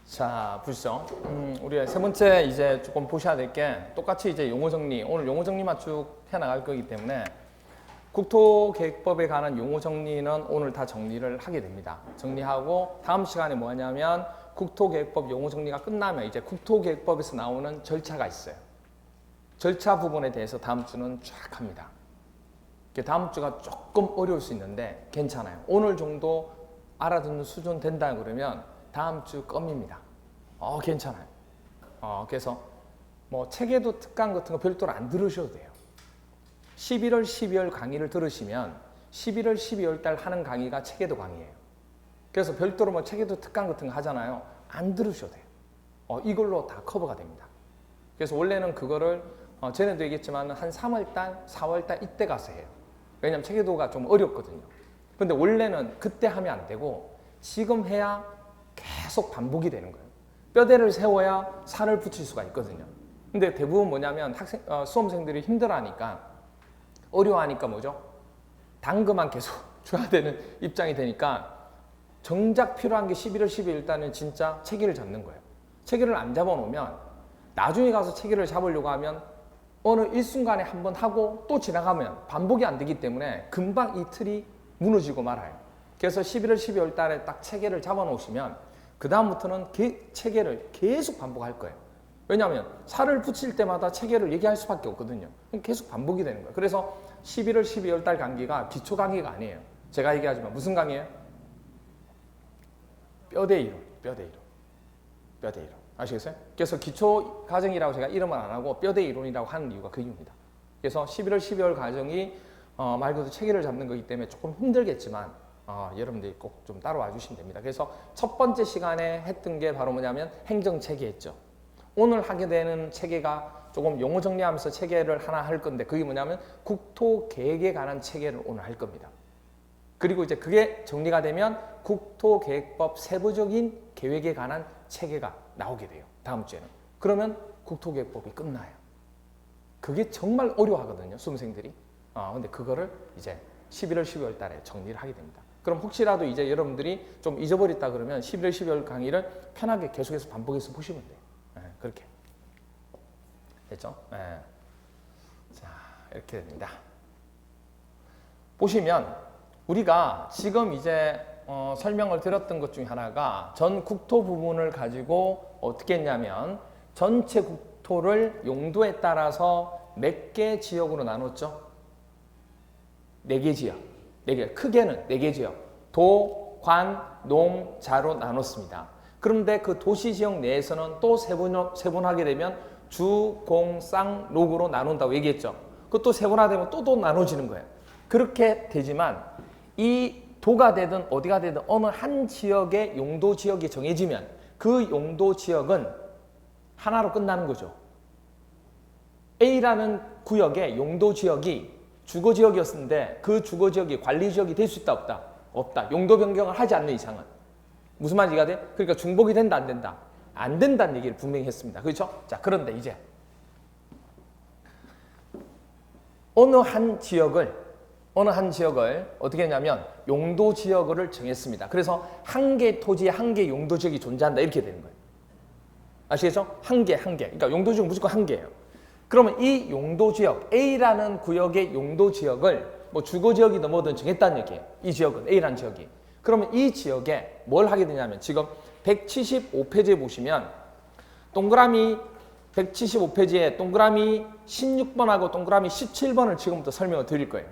자, 보시죠. 우리 세 번째 이제 조금 보셔야 될 게 똑같이 이제 용어 정리, 오늘 용어 정리만 쭉 해나갈 거기 때문에 국토계획법에 관한 용어 정리는 오늘 다 정리를 하게 됩니다. 정리하고 다음 시간에 뭐 하냐면 국토계획법 용어 정리가 끝나면 이제 국토계획법에서 나오는 절차가 있어요. 절차 부분에 대해서 다음 주는 쫙 합니다. 다음 주가 조금 어려울 수 있는데 괜찮아요. 오늘 정도 알아듣는 수준 된다 그러면 다음 주 껌입니다. 괜찮아요. 그래서 뭐 체계도 특강 같은 거 별도로 안 들으셔도 돼요. 11월, 12월 강의를 들으시면 11월, 12월 달 하는 강의가 체계도 강의예요. 그래서 별도로 뭐 체계도 특강 같은 거 하잖아요. 안 들으셔도 돼요. 이걸로 다 커버가 됩니다. 그래서 원래는 그거를 전에도 얘기했지만 한 3월 달, 4월 달 이때 가서 해요. 왜냐면 체계도가 좀 어렵거든요. 근데 원래는 그때 하면 안 되고 지금 해야 계속 반복이 되는 거예요. 뼈대를 세워야 살을 붙일 수가 있거든요. 근데 대부분 뭐냐면 수험생들이 힘들어하니까 어려워하니까 뭐죠? 단거만 계속 줘야 되는 입장이 되니까 정작 필요한 게 11월, 12일 달은 진짜 체계를 잡는 거예요. 체계를 안 잡아놓으면 나중에 가서 체계를 잡으려고 하면 어느 일순간에 한번 하고 또 지나가면 반복이 안 되기 때문에 금방 이 틀이 무너지고 말아요. 그래서 11월, 12월 달에 딱 체계를 잡아놓으시면 그 다음부터는 체계를 계속 반복할 거예요. 왜냐하면 살을 붙일 때마다 체계를 얘기할 수밖에 없거든요. 계속 반복이 되는 거예요. 그래서 11월, 12월 달 강의가 기초 강의가 아니에요. 제가 얘기하지만 무슨 강의예요? 뼈대 이론, 뼈대 이론, 뼈대 이론. 아시겠어요? 그래서 기초 과정이라고 제가 이름을 안 하고 뼈대 이론이라고 하는 이유가 그 이유입니다. 그래서 11월, 12월 과정이 말 그대로 체계를 잡는 거기 때문에 조금 힘들겠지만 여러분들이 꼭 좀 따라와 주시면 됩니다. 그래서 첫 번째 시간에 했던 게 바로 뭐냐면 행정체계였죠. 오늘 하게 되는 체계가 조금 용어 정리하면서 체계를 하나 할 건데 그게 뭐냐면 국토계획에 관한 체계를 오늘 할 겁니다. 그리고 이제 그게 정리가 되면 국토계획법 세부적인 계획에 관한 체계가 나오게 돼요. 다음 주에는. 그러면 국토계획법이 끝나요. 그게 정말 어려워하거든요. 수험생들이. 근데 그거를 이제 11월, 12월 달에 정리를 하게 됩니다. 그럼 혹시라도 이제 여러분들이 좀 잊어버렸다 그러면 11월, 12월 강의를 편하게 계속해서 반복해서 보시면 돼요. 그렇게. 됐죠? 자, 이렇게 됩니다. 보시면 우리가 지금 이제 설명을 드렸던 것 중에 하나가 전 국토 부분을 가지고 어떻게 했냐면 전체 국토를 용도에 따라서 몇 개 지역으로 나눴죠? 4개 지역. 4개. 크게는 4개 지역. 도, 관, 농, 자로 나눴습니다. 그런데 그 도시 지역 내에서는 또 세분하게 되면 주, 공, 쌍, 록으로 나눈다고 얘기했죠. 그것도 세분화되면 또 나눠지는 거예요. 그렇게 되지만 이 도가 되든 어디가 되든 어느 한 지역의 용도 지역이 정해지면 그 용도 지역은 하나로 끝나는 거죠. A라는 구역의 용도 지역이 주거 지역이었는데 그 주거 지역이 관리 지역이 될 수 있다 없다? 없다. 용도 변경을 하지 않는 이상은. 무슨 말인지 이해가 돼? 그러니까 중복이 된다 안 된다? 안 된다는 얘기를 분명히 했습니다. 그렇죠? 자, 그런데 이제 어느 한 지역을 어떻게 했냐면 용도 지역을 정했습니다. 그래서 한 개 토지에 한 개 용도 지역이 존재한다 이렇게 되는 거예요. 아시겠죠? 한 개. 그러니까 용도 지역은 무조건 한 개예요. 그러면 이 용도 지역 A라는 구역의 용도 지역을 뭐 주거 지역이든 뭐든 정했다는 얘기예요. 이 지역은 A라는 지역이. 그러면 이 지역에 뭘 하게 되냐면 지금 175페이지에 보시면 동그라미 175페이지에 동그라미 16번하고 동그라미 17번을 지금부터 설명을 드릴 거예요.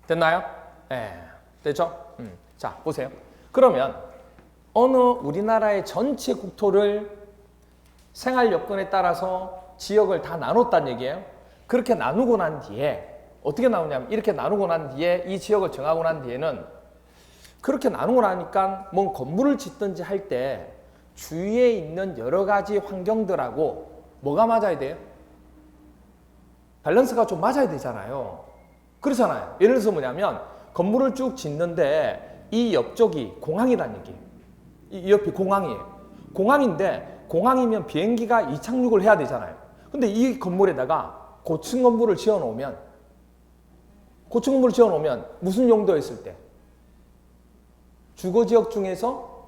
됐나요? 네. 됐죠? 자, 보세요. 그러면 어느 우리나라의 전체 국토를 생활 여건에 따라서 지역을 다 나눴다는 얘기예요. 그렇게 나누고 난 뒤에 어떻게 나누냐면 이렇게 나누고 난 뒤에 이 지역을 정하고 난 뒤에는 그렇게 나누고 나니까 뭐 건물을 짓든지 할 때 주위에 있는 여러 가지 환경들하고 뭐가 맞아야 돼요? 밸런스가 좀 맞아야 되잖아요. 그렇잖아요. 예를 들어서 뭐냐면 건물을 쭉 짓는데 이 옆쪽이 공항이라는 얘기예요. 이 옆이 공항이에요. 공항인데 공항이면 비행기가 이착륙을 해야 되잖아요. 근데 이 건물에다가 고층 건물을 지어 놓으면 무슨 용도였을 때? 주거지역 중에서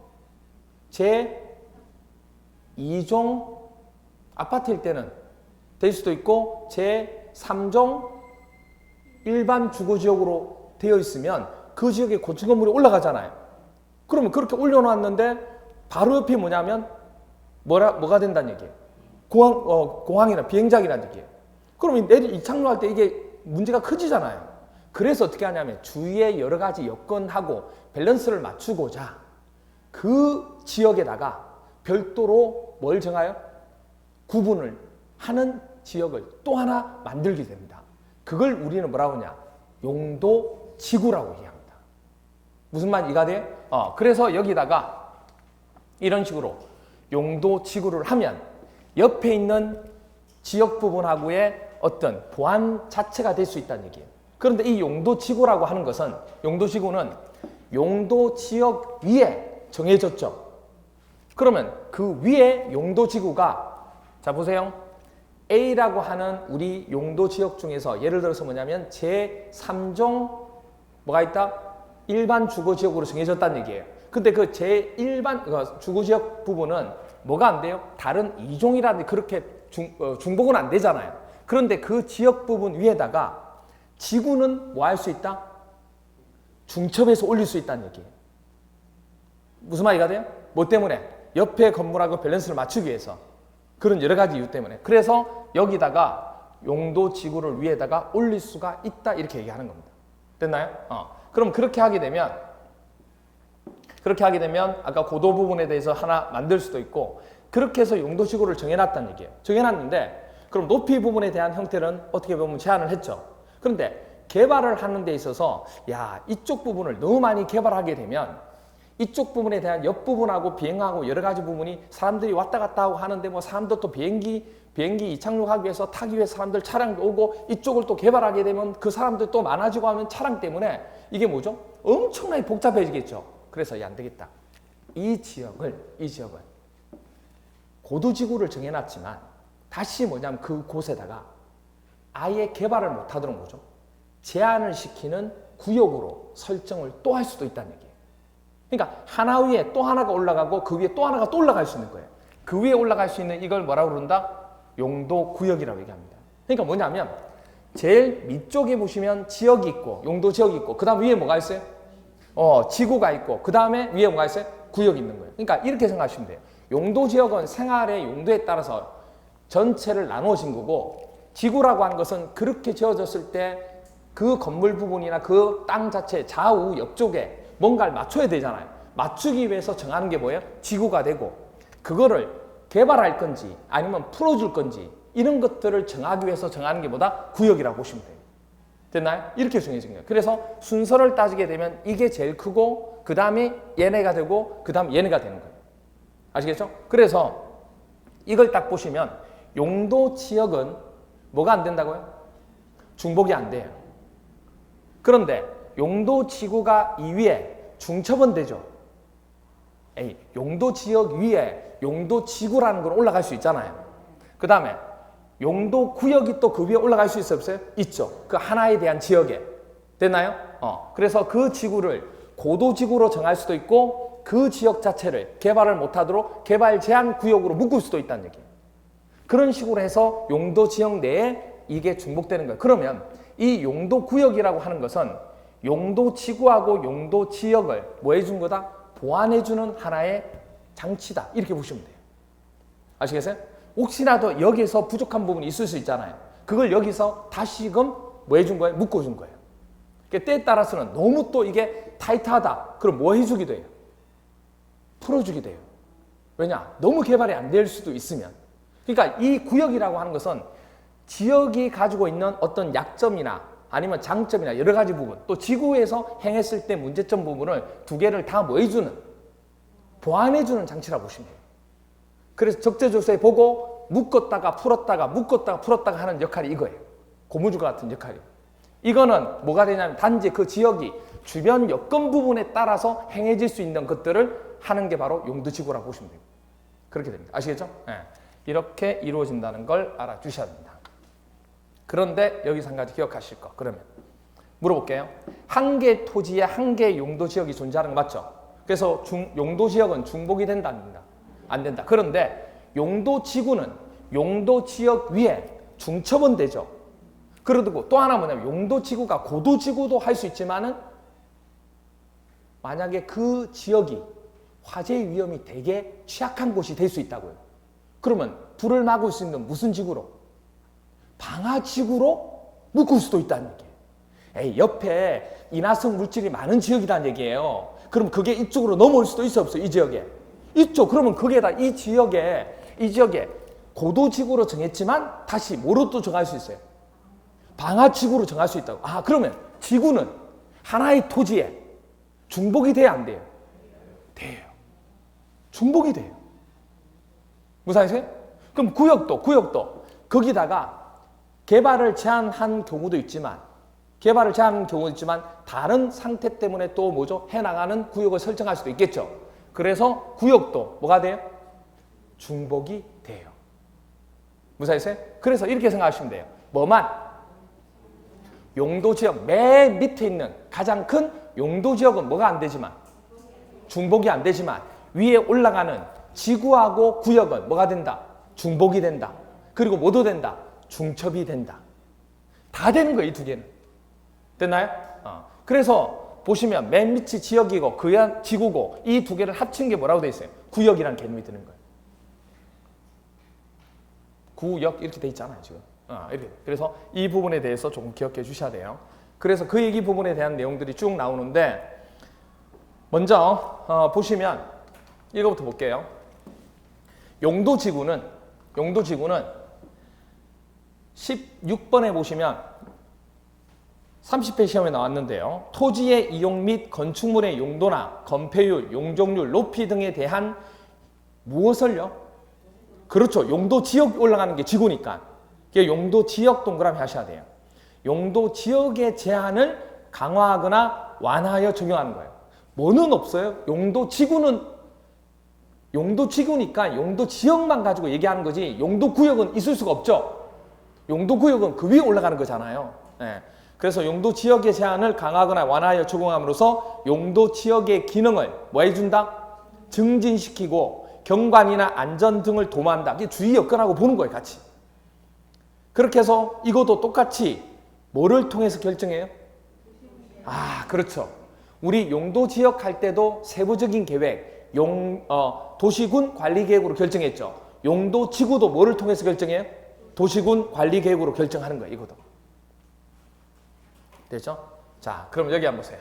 제2종 아파트일 때는 될 수도 있고 제3종 일반 주거지역으로 되어 있으면 그 지역에 고층 건물이 올라가잖아요. 그러면 그렇게 올려놨는데 바로 옆이 뭐냐면 뭐가 된다는 얘기예요. 공항이나 비행장이라는 얘기예요. 그러면 내리 이착륙할 때 이게 문제가 커지잖아요. 그래서 어떻게 하냐면 주위에 여러 가지 여건하고 밸런스를 맞추고자 그 지역에다가 별도로 뭘 정하여? 구분을 하는 지역을 또 하나 만들게 됩니다. 그걸 우리는 뭐라고 하냐? 용도지구라고 얘기합니다. 무슨 말 이해가 돼요? 그래서 여기다가 이런 식으로 용도지구를 하면 옆에 있는 지역 부분하고의 어떤 보완 자체가 될 수 있다는 얘기예요. 그런데 이 용도지구라고 하는 것은 용도지구는 용도지역 위에 정해졌죠. 그러면 그 위에 용도지구가 자 보세요. A라고 하는 우리 용도지역 중에서 예를 들어서 뭐냐면 제3종 뭐가 있다? 일반 주거지역으로 정해졌다는 얘기예요. 근데 그 제1반 주거지역 부분은 뭐가 안 돼요? 다른 2종이라든지 그렇게 중복은 안 되잖아요. 그런데 그 지역 부분 위에다가 지구는 뭐 할 수 있다? 중첩해서 올릴 수 있다는 얘기예요. 무슨 말이가 돼요? 뭐 때문에? 옆에 건물하고 밸런스를 맞추기 위해서. 그런 여러 가지 이유 때문에. 그래서 여기다가 용도지구를 위에다가 올릴 수가 있다 이렇게 얘기하는 겁니다. 됐나요? 그럼 그렇게 하게 되면 아까 고도 부분에 대해서 하나 만들 수도 있고 그렇게 해서 용도지구를 정해놨다는 얘기예요. 정해놨는데 그럼 높이 부분에 대한 형태는 어떻게 보면 제한을 했죠. 그런데 개발을 하는 데 있어서 이쪽 부분을 너무 많이 개발하게 되면 이쪽 부분에 대한 옆부분하고 비행하고 여러 가지 부분이 사람들이 왔다 갔다 하고 하는데 뭐 사람들 또 비행기 이착륙하기 위해서 타기 위해서 사람들 차량도 오고 이쪽을 또 개발하게 되면 그 사람들 또 많아지고 하면 차량 때문에 이게 뭐죠? 엄청나게 복잡해지겠죠. 그래서 안 되겠다. 이 지역을 고도지구를 정해놨지만 다시 뭐냐면 그곳에다가 아예 개발을 못하도록 뭐죠? 제한을 시키는 구역으로 설정을 또 할 수도 있다는 얘기예요. 그러니까 하나 위에 또 하나가 올라가고 그 위에 또 하나가 또 올라갈 수 있는 거예요. 그 위에 올라갈 수 있는 이걸 뭐라고 그런다? 용도구역이라고 얘기합니다. 그러니까 뭐냐면 제일 밑쪽에 보시면 지역이 있고 용도지역이 있고 그 다음 위에 뭐가 있어요? 지구가 있고 그 다음에 위에 뭐가 있어요? 구역이 있는 거예요. 그러니까 이렇게 생각하시면 돼요. 용도지역은 생활의 용도에 따라서 전체를 나누어진 거고 지구라고 하는 것은 그렇게 지어졌을 때 그 건물 부분이나 그 땅 자체 좌우 옆쪽에 뭔가를 맞춰야 되잖아요. 맞추기 위해서 정하는 게 뭐예요? 지구가 되고 그거를 개발할 건지 아니면 풀어줄 건지 이런 것들을 정하기 위해서 정하는 게 뭐다? 구역이라고 보시면 돼요. 됐나요? 이렇게 정해진 거예요. 그래서 순서를 따지게 되면 이게 제일 크고 그 다음에 얘네가 되고 그 다음 얘네가 되는 거예요. 아시겠죠? 그래서 이걸 딱 보시면 용도 지역은 뭐가 안 된다고요? 중복이 안 돼요. 그런데 용도 지구가 이 위에 중첩은 되죠. 용도 지역 위에 용도 지구라는 건 올라갈 수 있잖아요. 그 다음에 용도 구역이 또 그 위에 올라갈 수 있어요? 없어요? 있죠. 그 하나에 대한 지역에. 됐나요? 그래서 그 지구를 고도지구로 정할 수도 있고 그 지역 자체를 개발을 못하도록 개발 제한 구역으로 묶을 수도 있다는 얘기예요. 그런 식으로 해서 용도 지역 내에 이게 중복되는 거예요. 그러면 이 용도 구역이라고 하는 것은 용도 지구하고 용도 지역을 뭐 해준 거다? 보완해주는 하나의 장치다. 이렇게 보시면 돼요. 아시겠어요? 혹시라도 여기서 부족한 부분이 있을 수 있잖아요. 그걸 여기서 다시금 뭐 해준 거예요? 묶어준 거예요. 때에 따라서는 너무 또 이게 타이트하다. 그럼 뭐 해주기도 해요? 풀어주기도 해요. 왜냐? 너무 개발이 안 될 수도 있으면. 그러니까 이 구역이라고 하는 것은 지역이 가지고 있는 어떤 약점이나 아니면 장점이나 여러 가지 부분 또 지구에서 행했을 때 문제점 부분을 두 개를 다 뭐 해주는 보완해주는 장치라고 보시면 돼요. 그래서 적재조사에 보고 묶었다가 풀었다가 하는 역할이 이거예요. 고무줄 같은 역할이에요. 이거는 뭐가 되냐면 단지 그 지역이 주변 여건 부분에 따라서 행해질 수 있는 것들을 하는 게 바로 용도지구라고 보시면 돼요. 그렇게 됩니다. 아시겠죠? 네. 이렇게 이루어진다는 걸 알아주셔야 됩니다. 그런데 여기서 한 가지 기억하실 거. 그러면 물어볼게요. 한 개 토지에 한 개의 용도지역이 존재하는 거 맞죠? 그래서 용도 지역은 중복이 된다, 안 된다? 안 된다. 그런데 용도 지구는 용도 지역 위에 중첩은 되죠. 그리고 또 하나 뭐냐면 용도 지구가 고도 지구도 할 수 있지만은 만약에 그 지역이 화재 위험이 되게 취약한 곳이 될 수 있다고요. 그러면 불을 막을 수 있는 무슨 지구로? 방화 지구로 묶을 수도 있다는 얘기예요. 에이, 옆에 인화성 물질이 많은 지역이라는 얘기예요. 그럼 그게 이쪽으로 넘어올 수도 있어 없어? 이 지역에. 이쪽 그러면 그게다 이 지역에 고도 지구로 정했지만 다시 뭐로 또 정할 수 있어요? 방화 지구로 정할 수 있다고. 아, 그러면 지구는 하나의 토지에 중복이 돼야 안 돼요? 돼요. 중복이 돼요. 무슨 말이세요? 그럼 구역도 거기다가 개발을 제한한 경우도 있지만 다른 상태 때문에 또 뭐죠? 해나가는 구역을 설정할 수도 있겠죠. 그래서 구역도 뭐가 돼요? 중복이 돼요. 무슨 말이세요? 그래서 이렇게 생각하시면 돼요. 뭐만? 용도 지역 맨 밑에 있는 가장 큰 용도 지역은 뭐가 안 되지만 중복이 안 되지만 위에 올라가는 지구하고 구역은 뭐가 된다? 중복이 된다. 그리고 뭐도 된다? 중첩이 된다. 다 되는 거예요, 이 두 개는. 됐나요? 그래서 보시면 맨 밑이 지역이고 그야 지구고 이 두 개를 합친 게 뭐라고 돼 있어요? 구역이라는 개념이 드는 거예요. 구역 이렇게 돼 있잖아요, 지금. 이렇게. 그래서 이 부분에 대해서 조금 기억해 주셔야 돼요. 그래서 그 얘기 부분에 대한 내용들이 쭉 나오는데 먼저 보시면 이거부터 볼게요. 용도지구는 16번에 보시면 30회 시험에 나왔는데요. 토지의 이용 및 건축물의 용도나 건폐율, 용적률, 높이 등에 대한 무엇을요? 그렇죠. 용도 지역 올라가는 게 지구니까. 용도 지역 동그라미 하셔야 돼요. 용도 지역의 제한을 강화하거나 완화하여 적용하는 거예요. 뭐는 없어요? 용도 지구니까 용도 지역만 가지고 얘기하는 거지 용도 구역은 있을 수가 없죠. 용도 구역은 그 위에 올라가는 거잖아요. 네. 그래서 용도 지역의 제한을 강화하거나 완화하여 적용함으로써 용도 지역의 기능을 뭐 해준다? 증진시키고 경관이나 안전 등을 도모한다. 이게 주의 여건하고 보는 거예요, 같이. 그렇게 해서 이것도 똑같이 뭐를 통해서 결정해요? 그렇죠. 우리 용도 지역 할 때도 세부적인 계획, 도시군 관리 계획으로 결정했죠. 용도 지구도 뭐를 통해서 결정해요? 도시군 관리 계획으로 결정하는 거예요, 이것도. 됐죠? 자, 그럼 여기 한번 보세요.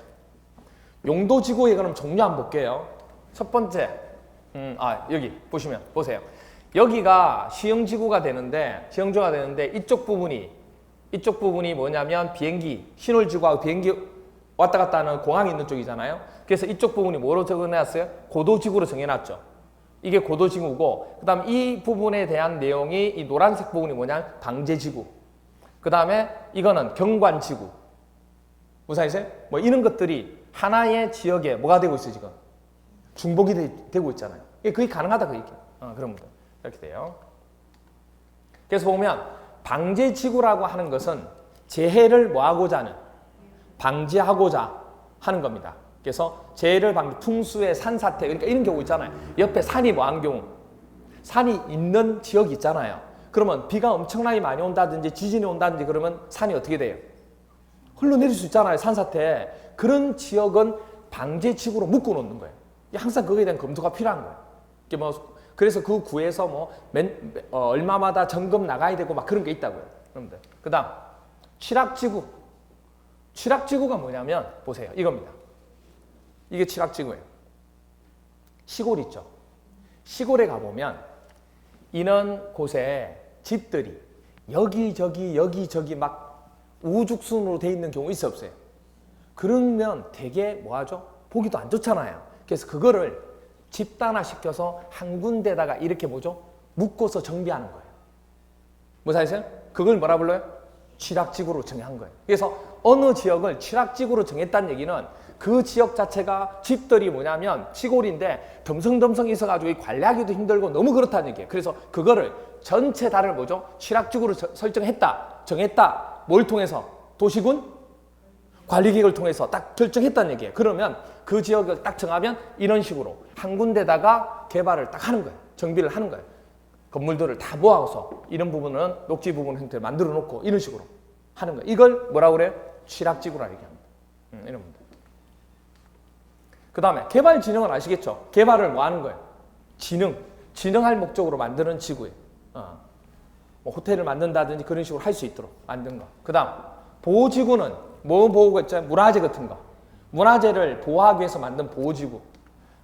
용도 지구의 그럼 종류 한번 볼게요. 첫 번째, 여기 보시면 보세요. 여기가 시흥지구가 되는데 이쪽 부분이 뭐냐면 비행기 신월지구하고 비행기 왔다 갔다 하는 공항이 있는 쪽이잖아요. 그래서 이쪽 부분이 뭐로 적어놨어요? 고도지구로 정해놨죠. 이게 고도지구고, 그 다음 이 부분에 대한 내용이 이 노란색 부분이 뭐냐? 방제지구. 그 다음에 이거는 경관지구. 무슨 말이세요? 뭐 이런 것들이 하나의 지역에 뭐가 되고 있어요, 지금? 중복이 되고 있잖아요. 그게 가능하다, 그 얘기. 그런 분들. 이렇게 돼요. 그래서 보면 방제지구라고 하는 것은 재해를 뭐하고자 하는? 방지하고자 하는 겁니다. 그래서 재해를 풍수의 산사태, 그러니까 이런 경우 있잖아요. 옆에 산이 뭐한 경우? 산이 있는 지역이 있잖아요. 그러면 비가 엄청나게 많이 온다든지 지진이 온다든지 그러면 산이 어떻게 돼요? 흘러내릴 수 있잖아요, 산사태. 그런 지역은 방제지구로 묶어놓는 거예요. 항상 거기에 대한 검토가 필요한 거예요. 그래서 그 구에서 얼마마다 점검 나가야 되고 막 그런 게 있다고요. 여러분들. 그 다음, 취락지구. 취락지구가 뭐냐면, 보세요. 이겁니다. 이게 취락지구예요. 시골 있죠. 시골에 가보면, 이런 곳에 집들이 여기저기 막 우후죽순으로 돼 있는 경우 있어 없어요? 그러면 되게 뭐하죠? 보기도 안 좋잖아요. 그래서 그거를 집단화시켜서 한 군데다가 이렇게 뭐죠? 묶어서 정비하는 거예요. 무슨 말이세요? 그걸 뭐라 불러요? 취락지구로 정한 거예요. 그래서 어느 지역을 취락지구로 정했다는 얘기는 그 지역 자체가 집들이 뭐냐면 시골인데 덤성덤성 있어가지고 관리하기도 힘들고 너무 그렇다는 얘기예요. 그래서 그거를 전체 다를 뭐죠? 취락지구로 정했다. 뭘 통해서? 도시군 관리계획을 통해서 딱 결정했다는 얘기예요. 그러면 그 지역을 딱 정하면 이런 식으로 한 군데다가 개발을 딱 하는 거예요. 정비를 하는 거예요. 건물들을 다 모아서 이런 부분은 녹지 부분 형태를 만들어 놓고 이런 식으로 하는 거예요. 이걸 뭐라고 그래요? 취락지구라 얘기합니다. 이런 분들. 그 다음에 개발진흥은 아시겠죠? 개발을 뭐 하는 거예요? 진흥할 목적으로 만드는 지구예요. 뭐 호텔을 만든다든지 그런 식으로 할 수 있도록 만든 거. 그 다음 보호지구는 뭐 보호가 있죠? 문화재 같은 거. 문화재를 보호하기 위해서 만든 보호지구.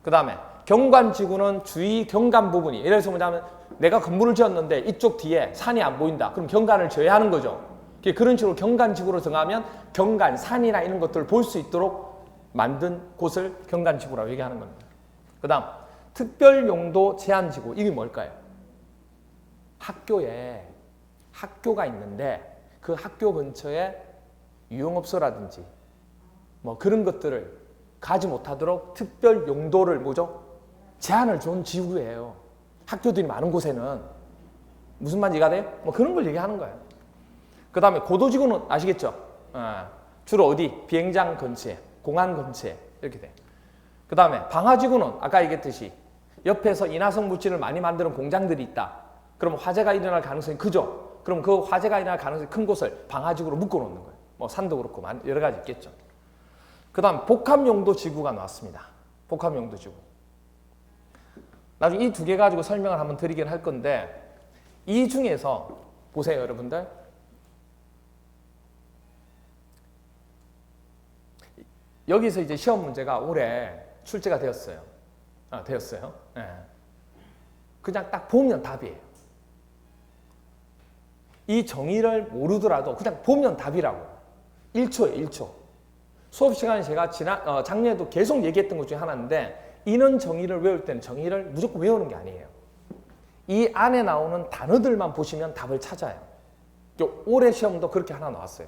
그 다음에 경관지구는 주위 경관 부분이, 예를 들어서 뭐냐면 내가 건물을 지었는데 이쪽 뒤에 산이 안 보인다. 그럼 경관을 져야 하는 거죠. 그런 식으로 경관지구로 정하면 경관, 산이나 이런 것들을 볼 수 있도록 만든 곳을 경관지구라고 얘기하는 겁니다. 그 다음 특별용도 제한지구. 이게 뭘까요? 학교에 학교가 있는데 그 학교 근처에 유흥업소라든지 뭐 그런 것들을 가지 못하도록 특별 용도를 뭐죠? 제한을 준 지구예요. 학교들이 많은 곳에는. 무슨 말인지 이해가 돼요? 뭐 그런 걸 얘기하는 거예요. 그 다음에 고도지구는 아시겠죠? 주로 어디? 비행장 근처에, 공항 근처에 이렇게 돼. 그 다음에 방화지구는 아까 얘기했듯이 옆에서 인화성 물질을 많이 만드는 공장들이 있다. 그럼 화재가 일어날 가능성이 크죠? 그럼 그 화재가 일어날 가능성이 큰 곳을 방화지구로 묶어놓는 거예요. 뭐 산도 그렇고 여러 가지 있겠죠. 그 다음 복합용도 지구가 나왔습니다. 복합용도 지구. 나중에 이 두 개 가지고 설명을 한번 드리긴 할 건데 이 중에서 보세요 여러분들. 여기서 이제 시험 문제가 올해 출제가 되었어요. 네. 그냥 딱 보면 답이에요. 이 정의를 모르더라도 그냥 보면 답이라고. 1초예요, 1초. 수업 시간에 제가 작년에도 계속 얘기했던 것 중에 하나인데 이런 정의를 외울 때는 정의를 무조건 외우는 게 아니에요. 이 안에 나오는 단어들만 보시면 답을 찾아요. 올해 시험도 그렇게 하나 나왔어요.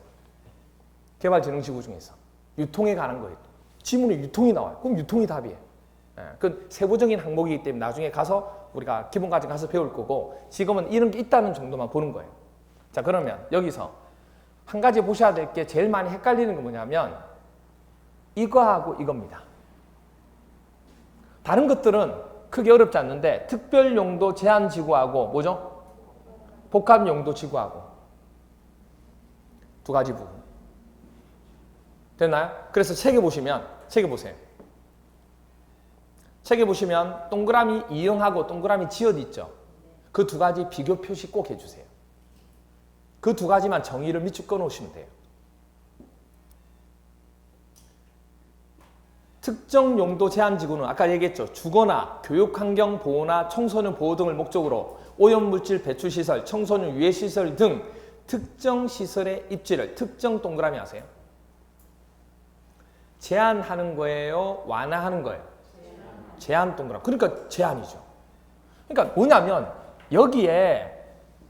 개발진흥지구 중에서. 유통에 관한 거예요. 지문에 유통이 나와요. 그럼 유통이 답이에요. 그 세부적인 항목이기 때문에 나중에 가서 우리가 기본과정 가서 배울 거고 지금은 이런 게 있다는 정도만 보는 거예요. 자, 그러면 여기서 한 가지 보셔야 될 게 제일 많이 헷갈리는 건 뭐냐면 이거하고 이겁니다. 다른 것들은 크게 어렵지 않는데 특별용도 제한지구하고 뭐죠? 복합용도지구하고 두 가지 부분. 됐나요? 그래서 책에 보시면, 책에 보세요. 책에 보시면 동그라미 이응하고 동그라미 지읒 있죠? 그 두 가지 비교 표시 꼭 해주세요. 그 두 가지만 정의를 밑줄 꺼놓으시면 돼요. 특정 용도 제한지구는 아까 얘기했죠. 주거나 교육환경 보호나 청소년 보호 등을 목적으로 오염물질 배출시설, 청소년 유해시설 등 특정 시설의 입지를 특정 동그라미 하세요. 제한하는 거예요? 완화하는 거예요? 제한 동그라미. 그러니까 제한이죠. 그러니까 뭐냐면 여기에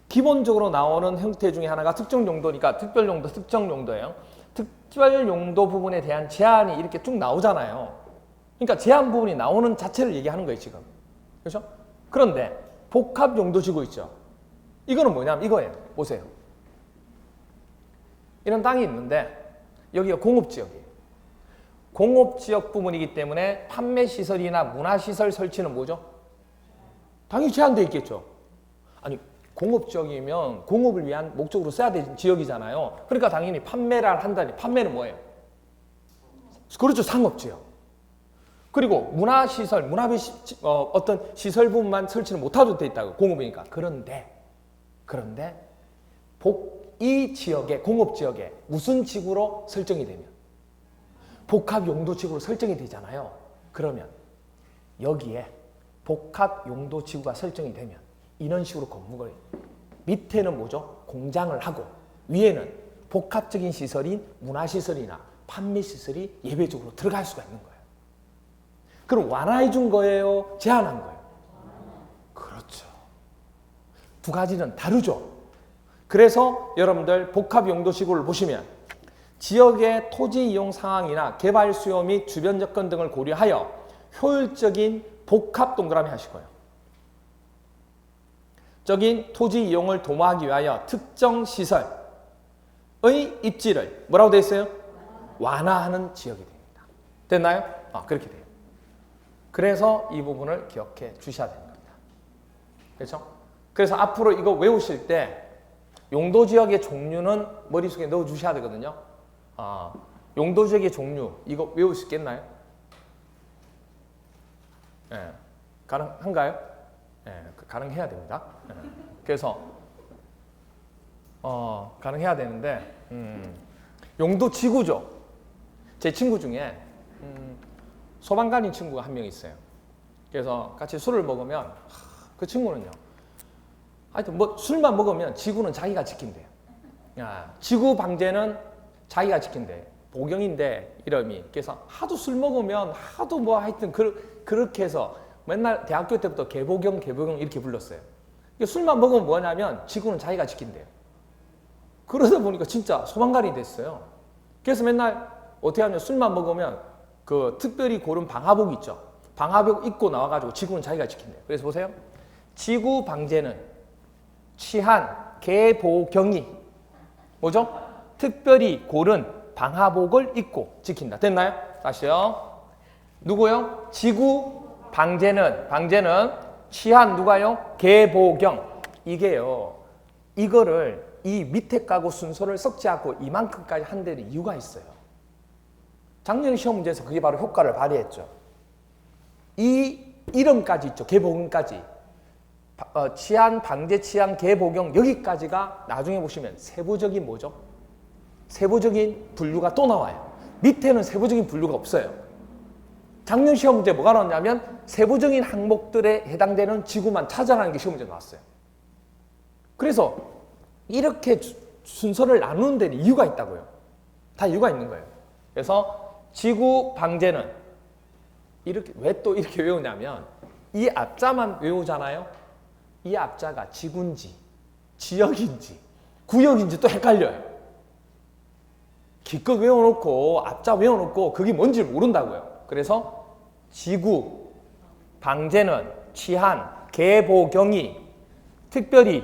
기본적으로 나오는 형태 중에 하나가 특정 용도니까 특별용도, 특정 용도예요. 특별용도 부분에 대한 제한이 이렇게 쭉 나오잖아요. 그러니까 제한 부분이 나오는 자체를 얘기하는 거예요, 지금. 그렇죠? 그런데 복합용도지구 있죠. 이거는 뭐냐면 이거예요. 보세요. 이런 땅이 있는데 여기가 공업지역이에요. 공업지역 부분이기 때문에 판매시설이나 문화시설 설치는 뭐죠? 당연히 제한되어 있겠죠. 아니 공업지역이면 공업을 위한 목적으로 써야 되는 지역이잖아요. 그러니까 당연히 판매를 한다니. 판매는 뭐예요? 그렇죠. 상업지역. 그리고 문화시설, 어떤 시설 부분만 설치는 못하도록 되어 있다고. 공업이니까. 그런데 이 지역에, 공업지역에 무슨 지구로 설정이 되면 복합용도지구로 설정이 되잖아요. 그러면 여기에 복합용도지구가 설정이 되면 이런 식으로 건물을 밑에는 뭐죠? 공장을 하고 위에는 복합적인 시설인 문화시설이나 판매시설이 예외적으로 들어갈 수가 있는 거예요. 그럼 완화해 준 거예요? 제한한 거예요? 그렇죠. 두 가지는 다르죠. 그래서 여러분들 복합용도지구를 보시면 지역의 토지 이용 상황이나 개발 수요 및 주변 여건 등을 고려하여 효율적인 복합 동그라미 하실 거예요. 적인 토지 이용을 도모하기 위하여 특정 시설의 입지를 뭐라고 되어 있어요? 완화하는 지역이 됩니다. 됐나요? 그렇게 돼요. 그래서 이 부분을 기억해 주셔야 되는 겁니다. 그렇죠? 그래서 앞으로 이거 외우실 때 용도 지역의 종류는 머릿속에 넣어 주셔야 되거든요. 용도 지역의 종류 이거 외울 수 있겠나요? 예. 가능한가요? 예, 가능해야 됩니다. 예. 그래서 가능해야 되는데 용도 지구죠. 제 친구 중에 소방관인 친구가 한 명 있어요. 그래서 같이 술을 먹으면 그 친구는요. 하여튼 뭐 술만 먹으면 지구는 자기가 지킨대요. 지구 방제는 자기가 지킨대. 보경인데 이름이. 그래서 하도 술 먹으면 하도 뭐 하여튼 그렇게 해서 맨날 대학교 때부터 개보경 이렇게 불렀어요. 술만 먹으면 뭐냐면 지구는 자기가 지킨대요. 그러다 보니까 진짜 소방관이 됐어요. 그래서 맨날 어떻게 하면 술만 먹으면 그 특별히 고른 방화복 있죠. 방화복 입고 나와가지고 지구는 자기가 지킨대요. 그래서 보세요. 지구 방제는 취한 개보경이 뭐죠? 특별히 고른 방화복을 입고 지킨다. 됐나요? 다시요. 누구요? 지구 방제는 취한 누가요? 개보경. 이게요. 이거를 이 밑에 까고 순서를 섞지 않고 이만큼까지 한 데는 이유가 있어요. 작년 시험 문제에서 그게 바로 효과를 발휘했죠. 이 이름까지 있죠. 개보경까지. 취한, 방제, 취한, 개보경 여기까지가 나중에 보시면 세부적인 뭐죠? 세부적인 분류가 또 나와요. 밑에는 세부적인 분류가 없어요. 작년 시험 문제 뭐가 나왔냐면 세부적인 항목들에 해당되는 지구만 찾아라는 게 시험 문제 나왔어요. 그래서 이렇게 순서를 나누는 데는 이유가 있다고요. 다 이유가 있는 거예요. 그래서 지구 방제는 이렇게 왜 또 이렇게 외우냐면 이 앞자만 외우잖아요. 이 앞자가 지구인지 지역인지 구역인지 또 헷갈려요. 기껏 외워놓고 앞자 외워놓고 그게 뭔지 모른다고요. 그래서 지구 방제는 취한 개보경이 특별히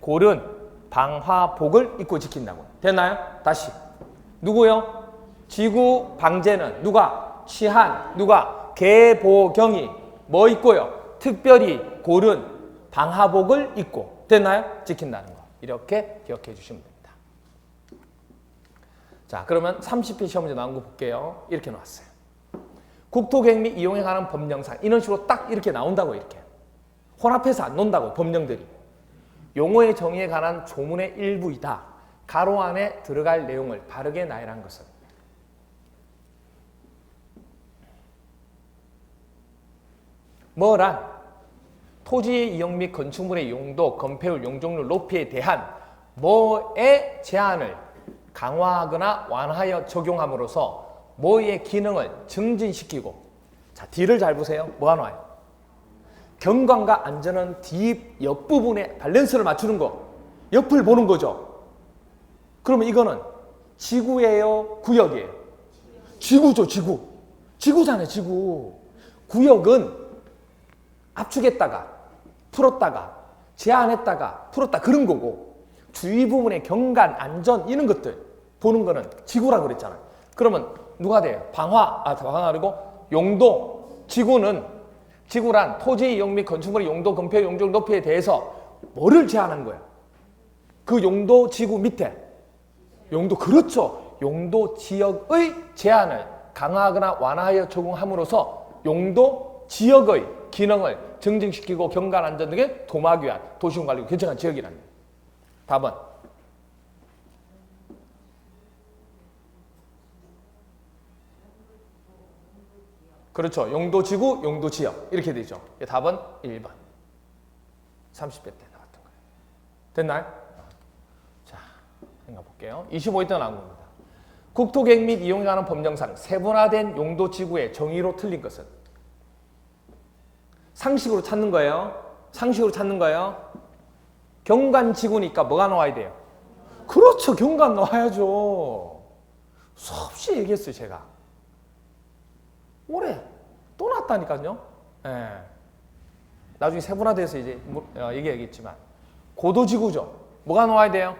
고른 방화복을 입고 지킨다고. 됐나요? 다시. 누구요? 지구 방제는 누가? 취한 누가? 개보경이 뭐 입고요? 특별히 고른 방화복을 입고. 됐나요? 지킨다는 거. 이렇게 기억해 주시면 됩니다. 자, 그러면 30회 시험 문제 나온 거 볼게요. 이렇게 나왔어요. 국토계획 및 이용에 관한 법령상 이런 식으로 딱 이렇게 나온다고. 이렇게 혼합해서 안 논다고. 법령들이 용어의 정의에 관한 조문의 일부이다. 가로 안에 들어갈 내용을 바르게 나열한 것은 뭐란 토지의 이용 및 건축물의 용도, 건폐율, 용적률, 높이에 대한 뭐의 제한을 강화하거나 완화하여 적용함으로써 뭐의 기능을 증진시키고. 자, D를 잘 보세요. 뭐가 나와요? 경관과 안전은 뒤 옆부분에 밸런스를 맞추는 거. 옆을 보는 거죠. 그러면 이거는 지구예요? 구역이에요? 지구죠, 지구. 지구잖아요, 지구. 구역은 압축했다가 풀었다가 제한했다가 풀었다 그런 거고, 주위 부분의 경관, 안전 이런 것들 보는 거는 지구라고 그랬잖아요. 그러면 누가 돼요? 방화가 아니고 용도. 지구란 토지 이용 및 건축물의 용도, 건폐, 용적, 높이에 대해서 뭐를 제한한 거야? 그 용도 지구 밑에 용도. 그렇죠. 용도 지역의 제한을 강화하거나 완화하여 적용함으로써 용도 지역의 기능을 증진시키고 경관 안전 등의 도막 위한 도시군 관리고 결정한 지역이라는 거예요. 답은 그렇죠. 용도 지구, 용도 지역 이렇게 되죠. 답은 1번. 30회 때 나왔던 거예요. 됐나요? 자, 생각 볼게요. 25회 때 나온 겁니다. 국토계획 및 이용에 관한 법령상 세분화된 용도 지구의 정의로 틀린 것은 상식으로 찾는 거예요. 상식으로 찾는 거예요. 경관 지구니까 뭐가 나와야 돼요? 그렇죠. 경관 나와야죠. 수없이 얘기했어요, 제가. 올해 또 나왔다니까요. 예. 나중에 세분화돼서 이제 얘기하겠지만 고도지구죠. 뭐가 나와야 돼요?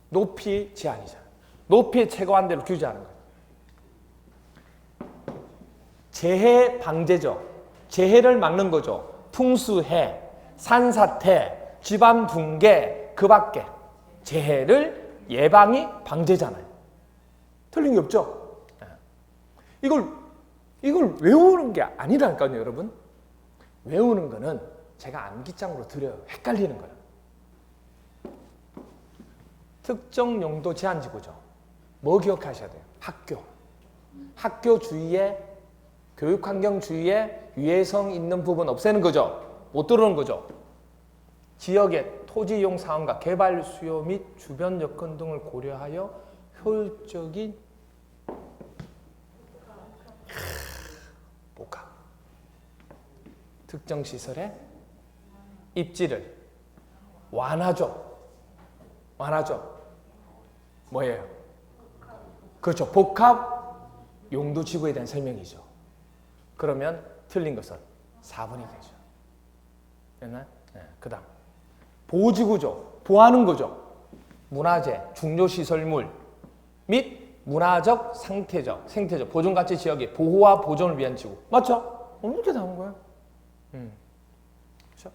높이 제한이잖아요. 높이의 최고한대로 규제하는 거예요. 재해 방제죠. 재해를 막는 거죠. 풍수해, 산사태, 집안 붕괴, 그 밖에 재해를 예방이 방제잖아요. 틀린 게 없죠? 이걸 외우는 게 아니라니까요, 여러분. 외우는 거는 제가 암기장으로 드려요. 헷갈리는 거예요. 특정 용도 제한지구죠. 뭐 기억하셔야 돼요? 학교. 학교 주위에, 교육환경 주위에 유해성 있는 부분 없애는 거죠. 못 들어오는 거죠. 지역의 토지 이용 상황과 개발 수요 및 주변 여건 등을 고려하여 효율적인 복합. 특정 시설의 입지를 완화죠. 뭐예요? 그렇죠. 복합 용도지구에 대한 설명이죠. 그러면 틀린 것은 4번이 되죠. 됐나요? 네, 그 다음 보호지구죠. 보호하는 거죠. 문화재, 중요시설물 및 문화적, 생태적 보존가치 지역의 보호와 보존을 위한 지구. 맞죠? 이렇게 나온 거예요. 그렇죠?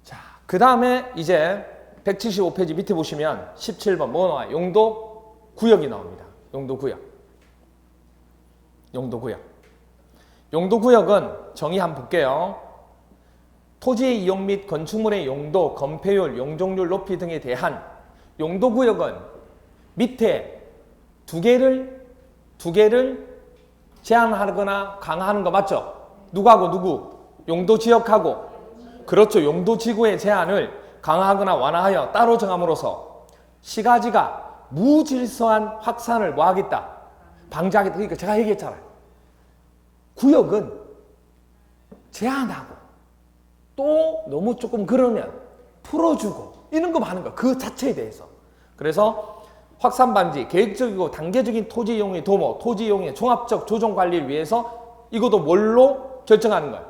자, 그 다음에 이제 175페이지 밑에 보시면 17번 뭐 나와요? 용도구역이 나옵니다. 용도구역은 정의 한번 볼게요. 토지의 이용 및 건축물의 용도, 건폐율, 용적률 높이 등에 대한 용도구역은 밑에 두 개를 제한하거나 강화하는 거 맞죠? 누구하고 누구? 용도지역하고. 그렇죠. 용도지구의 제한을 강화하거나 완화하여 따로 정함으로써 시가지가 무질서한 확산을 뭐하겠다? 방지하겠다. 그러니까 제가 얘기했잖아요. 구역은 제한하고 또 너무 조금 그러면 풀어주고 이런 거 많은 거야. 그 자체에 대해서. 그래서 확산 방지, 계획적이고 단계적인 토지 이용의 도모, 토지 이용의 종합적 조정 관리를 위해서 이것도 뭘로 결정하는 거야?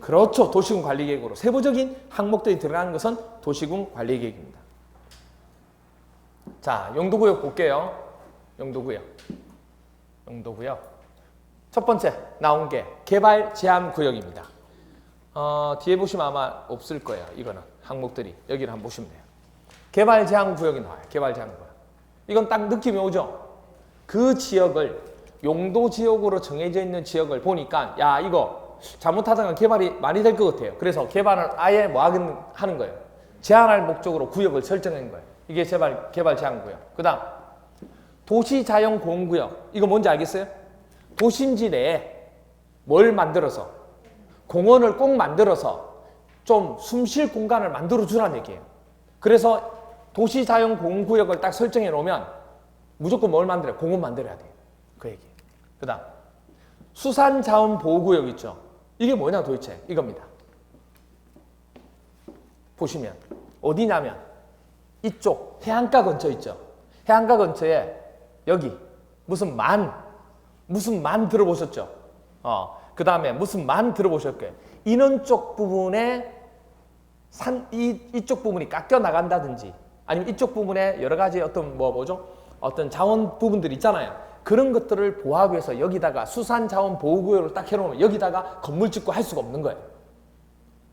그렇죠. 도시군 관리계획으로. 세부적인 항목들이 들어가는 것은 도시군 관리계획입니다. 자, 용도구역 볼게요. 용도구역. 첫 번째 나온 게 개발 제한 구역입니다. 뒤에 보시면 아마 없을 거예요. 이거는 항목들이. 여기를 한번 보시면 돼요. 개발 제한 구역이 나와요. 개발 제한 구역. 이건 딱 느낌이 오죠? 그 지역을 용도지역으로 정해져 있는 지역을 보니까 야, 이거 잘못하다가 개발이 많이 될 것 같아요. 그래서 개발을 아예 뭐 하는 거예요. 제한할 목적으로 구역을 설정한 거예요. 이게 개발 제한 구역. 그 다음 도시자연보호구역. 이거 뭔지 알겠어요? 도심지 내에 뭘 만들어서 공원을 꼭 만들어서 좀 숨 쉴 공간을 만들어 주라는 얘기예요. 그래서 도시자연보호구역을 딱 설정해 놓으면 무조건 뭘 만들어요? 공원 만들어야 돼요. 그 얘기예요. 그 다음 수산자원보호구역 있죠? 이게 뭐냐 도대체? 이겁니다. 보시면 어디냐면 이쪽 해안가 근처 있죠? 해안가 근처에 여기 무슨 만 들어보셨죠? 그 다음에 무슨 만 들어보셨고요. 이런 쪽 부분에 이쪽 부분이 깎여 나간다든지 아니면 이쪽 부분에 여러 가지 어떤 어떤 자원 부분들 있잖아요. 그런 것들을 보호하기 위해서 여기다가 수산자원보호구역을 딱 해놓으면 여기다가 건물 짓고 할 수가 없는 거예요.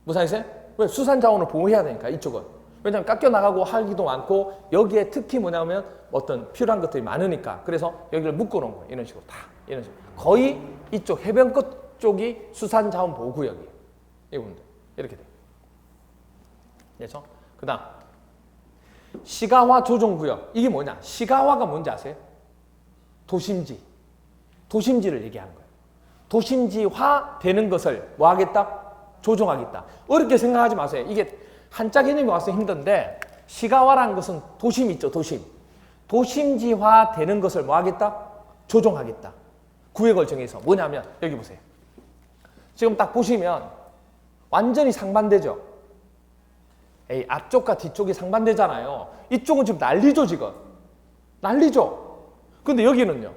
무슨 말이세요? 왜? 수산자원을 보호해야 되니까 이쪽은. 왜냐하면 깎여 나가고 하기도 많고 여기에 특히 뭐냐면 어떤 필요한 것들이 많으니까 그래서 여기를 묶어놓은 거예요. 이런 식으로 다 이런 식으로 거의 이쪽 해변끝 쪽이 수산자원보호구역이에요. 이 부분들 이렇게 돼요. 그렇죠? 그 다음 시가화 조정구역. 이게 뭐냐? 시가화가 뭔지 아세요? 도심지를 얘기하는 거예요. 도심지화 되는 것을 뭐 하겠다? 조정하겠다. 어렵게 생각하지 마세요. 이게 한자 개념이 와서 힘든데 시가화라는 것은 도심 있죠. 도심지화 되는 것을 뭐 하겠다? 조정하겠다. 구역을 정해서 뭐냐면 여기 보세요. 지금 딱 보시면 완전히 상반되죠. 앞쪽과 뒤쪽이 상반되잖아요. 이쪽은 지금 난리죠. 지금 난리죠. 근데 여기는요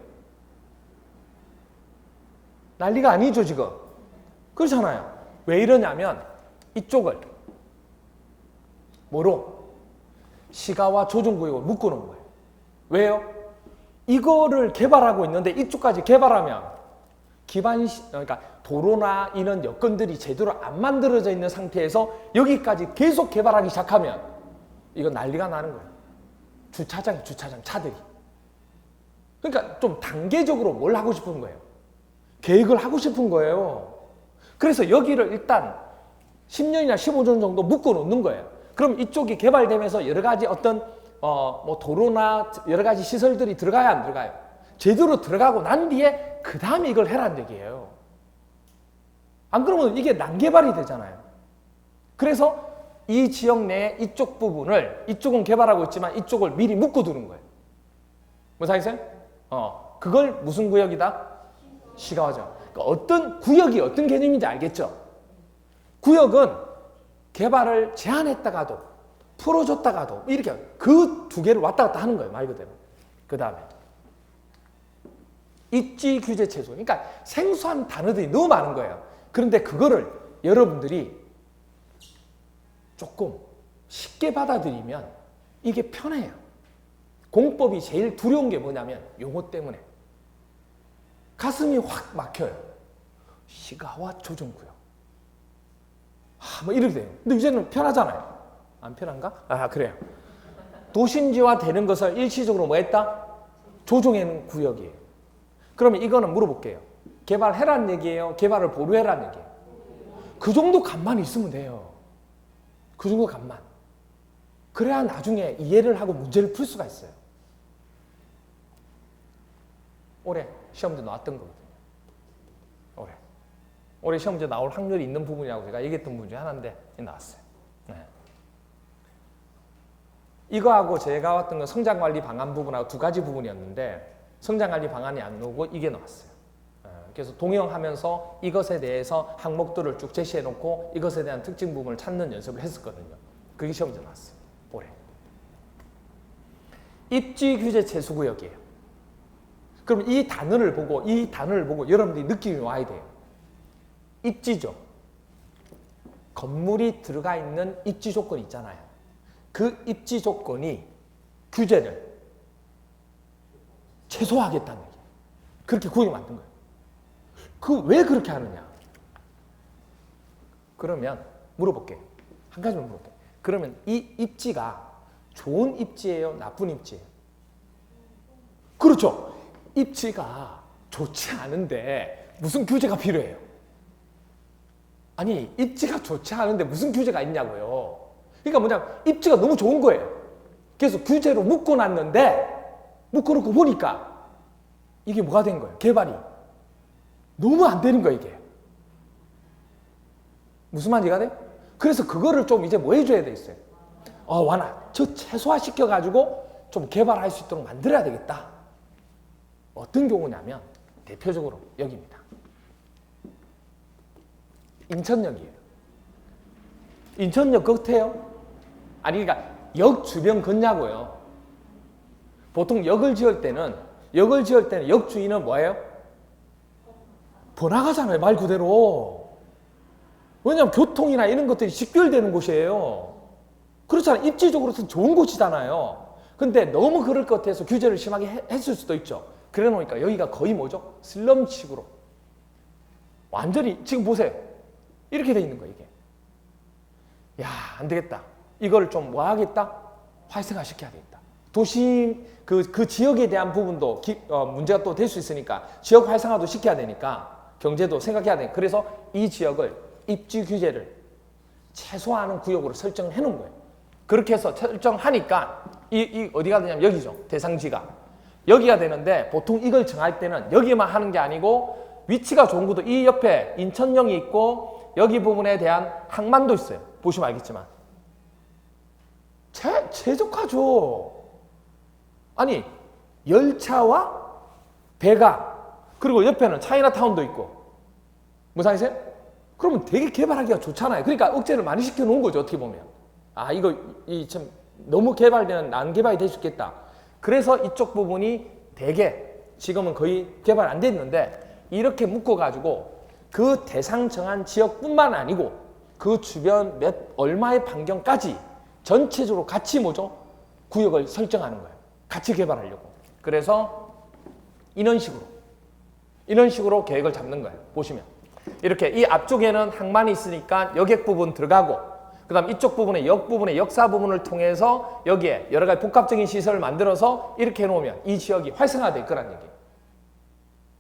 난리가 아니죠. 지금 그렇잖아요. 왜 이러냐면 이쪽을 뭐로? 시가화 조정구역을 묶어놓은 거예요. 왜요? 이거를 개발하고 있는데 이쪽까지 개발하면 그러니까 도로나 이런 여건들이 제대로 안 만들어져 있는 상태에서 여기까지 계속 개발하기 시작하면 이거 난리가 나는 거예요. 주차장 차들이. 그러니까 좀 단계적으로 뭘 하고 싶은 거예요. 계획을 하고 싶은 거예요. 그래서 여기를 일단 10년이나 15년 정도 묶어 놓는 거예요. 그럼 이쪽이 개발되면서 여러 가지 어떤 뭐 도로나 여러 가지 시설들이 들어가야 안 들어가요? 제대로 들어가고 난 뒤에 그 다음에 이걸 해라는 얘기예요. 안 그러면 이게 난개발이 되잖아요. 그래서 이 지역 내 이쪽 부분을 이쪽은 개발하고 있지만 이쪽을 미리 묶어두는 거예요. 무슨 말이세요? 그걸 무슨 구역이다? 시가화죠. 그러니까 어떤 구역이 어떤 개념인지 알겠죠? 구역은 개발을 제한했다가도 풀어줬다가도 이렇게 그 두 개를 왔다 갔다 하는 거예요. 말 그대로. 그 다음에 입지 규제 최소. 그러니까 생소한 단어들이 너무 많은 거예요. 그런데 그거를 여러분들이 조금 쉽게 받아들이면 이게 편해요. 공법이 제일 두려운 게 뭐냐면 용어 때문에 가슴이 확 막혀요. 시가와 조정구역. 뭐 이렇게 돼요. 근데 이제는 편하잖아요. 안 편한가? 그래요. 도심지화 되는 것을 일시적으로 뭐 했다? 조정하는 구역이에요. 그러면 이거는 물어볼게요. 개발해라는 얘기예요? 개발을 보류해라는 얘기예요? 그 정도 감만 있으면 돼요. 그 정도 감만. 그래야 나중에 이해를 하고 문제를 풀 수가 있어요. 올해 시험지 나왔던 거거든요. 올해 시험지 나올 확률이 있는 부분이라고 제가 얘기했던 부분 중에 하나인데 나왔어요. 네. 이거하고 제가 왔던 건 성장관리 방안 부분하고 두 가지 부분이었는데 성장관리 방안이 안 나오고 이게 나왔어요. 그래서 동영하면서 이것에 대해서 항목들을 쭉 제시해놓고 이것에 대한 특징 부분을 찾는 연습을 했었거든요. 그게 시험지에 나왔어요. 올해. 입지 규제 최소구역이에요. 그럼 이 단어를 보고 여러분들이 느낌이 와야 돼요. 입지죠. 건물이 들어가 있는 입지 조건이 있잖아요. 그 입지 조건이 규제를 최소화하겠다는 얘기예요. 그렇게 구역을 만든 거예요. 왜 그렇게 하느냐? 그러면 물어볼게요. 한 가지만 물어볼게요. 그러면 이 입지가 좋은 입지예요? 나쁜 입지예요? 그렇죠. 입지가 좋지 않은데 무슨 규제가 필요해요? 아니, 입지가 좋지 않은데 무슨 규제가 있냐고요. 그러니까 뭐냐면 입지가 너무 좋은 거예요. 그래서 규제로 묶어놓고 보니까 이게 뭐가 된 거예요? 개발이 너무 안 되는 거예요, 이게. 무슨 말인지 돼? 그래서 그거를 좀 이제 뭐 해줘야 돼 있어요? 최소화시켜가지고 좀 개발할 수 있도록 만들어야 되겠다. 어떤 경우냐면 대표적으로 여기입니다. 인천역이에요. 인천역 겉에요? 아니, 그러니까 역 주변 걷냐고요. 보통 역을 지을 때는 역 주인은 뭐예요? 번화가잖아요, 말 그대로. 왜냐하면 교통이나 이런 것들이 직결되는 곳이에요. 그렇잖아요. 입지적으로는 좋은 곳이잖아요. 근데 너무 그럴 것 같아서 규제를 심하게 했을 수도 있죠. 그래 놓으니까 여기가 거의 뭐죠? 슬럼식으로. 완전히 지금 보세요. 이렇게 돼 있는 거예요, 이게. 야, 안 되겠다. 이걸 좀 뭐 하겠다? 활성화 시켜야 되겠다. 도심, 그 지역에 대한 부분도 문제가 또 될 수 있으니까 지역 활성화도 시켜야 되니까 경제도 생각해야 되니까 그래서 이 지역을 입지 규제를 최소화하는 구역으로 설정을 해 놓은 거예요. 그렇게 해서 설정하니까 이 어디가 되냐면 여기죠. 대상지가. 여기가 되는데 보통 이걸 정할 때는 여기만 하는 게 아니고 위치가 좋은 곳도 이 옆에 인천역이 있고 여기 부분에 대한 항만도 있어요. 보시면 알겠지만. 최적화죠. 아니, 열차와 배가 그리고 옆에는 차이나타운도 있고 무슨 말이세요? 그러면 되게 개발하기가 좋잖아요. 그러니까 억제를 많이 시켜놓은 거죠. 어떻게 보면. 이거 참 너무 개발되면 난개발이 될 수 있겠다. 그래서 이쪽 부분이 되게 지금은 거의 개발 안 됐는데 이렇게 묶어가지고 그 대상 정한 지역뿐만 아니고 그 주변 얼마의 반경까지 전체적으로 같이 뭐죠? 구역을 설정하는 거예요. 같이 개발하려고. 그래서 이런 식으로 이런 식으로 계획을 잡는 거예요. 보시면 이렇게 이 앞쪽에는 항만이 있으니까 여객 부분 들어가고, 그 다음 이쪽 부분에 역 부분의 역사 부분을 통해서 여기에 여러 가지 복합적인 시설을 만들어서 이렇게 해놓으면 이 지역이 활성화될 거란 얘기예요.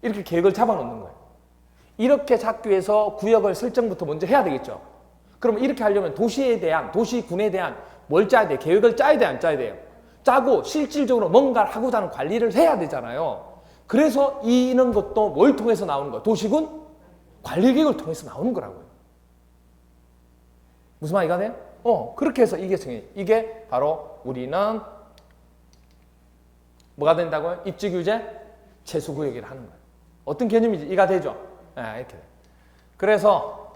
이렇게 계획을 잡아놓는 거예요. 이렇게 잡기 위해서 구역을 설정부터 먼저 해야 되겠죠. 그럼 이렇게 하려면 도시에 대한, 도시군에 대한 뭘 짜야 돼? 계획을 짜야 돼, 안 짜야 돼요? 짜고 실질적으로 뭔가를 하고자 하는 관리를 해야 되잖아요. 그래서 이런 것도 뭘 통해서 나오는 거예요? 도시군 관리계획을 통해서 나오는 거라고요. 무슨 말이가 돼요? 그렇게 해서 이게 바로 우리는 뭐가 된다고요? 입지규제 최소구역이라 하는 거예요. 어떤 개념이지? 이해가 되죠? 네, 이렇게. 그래서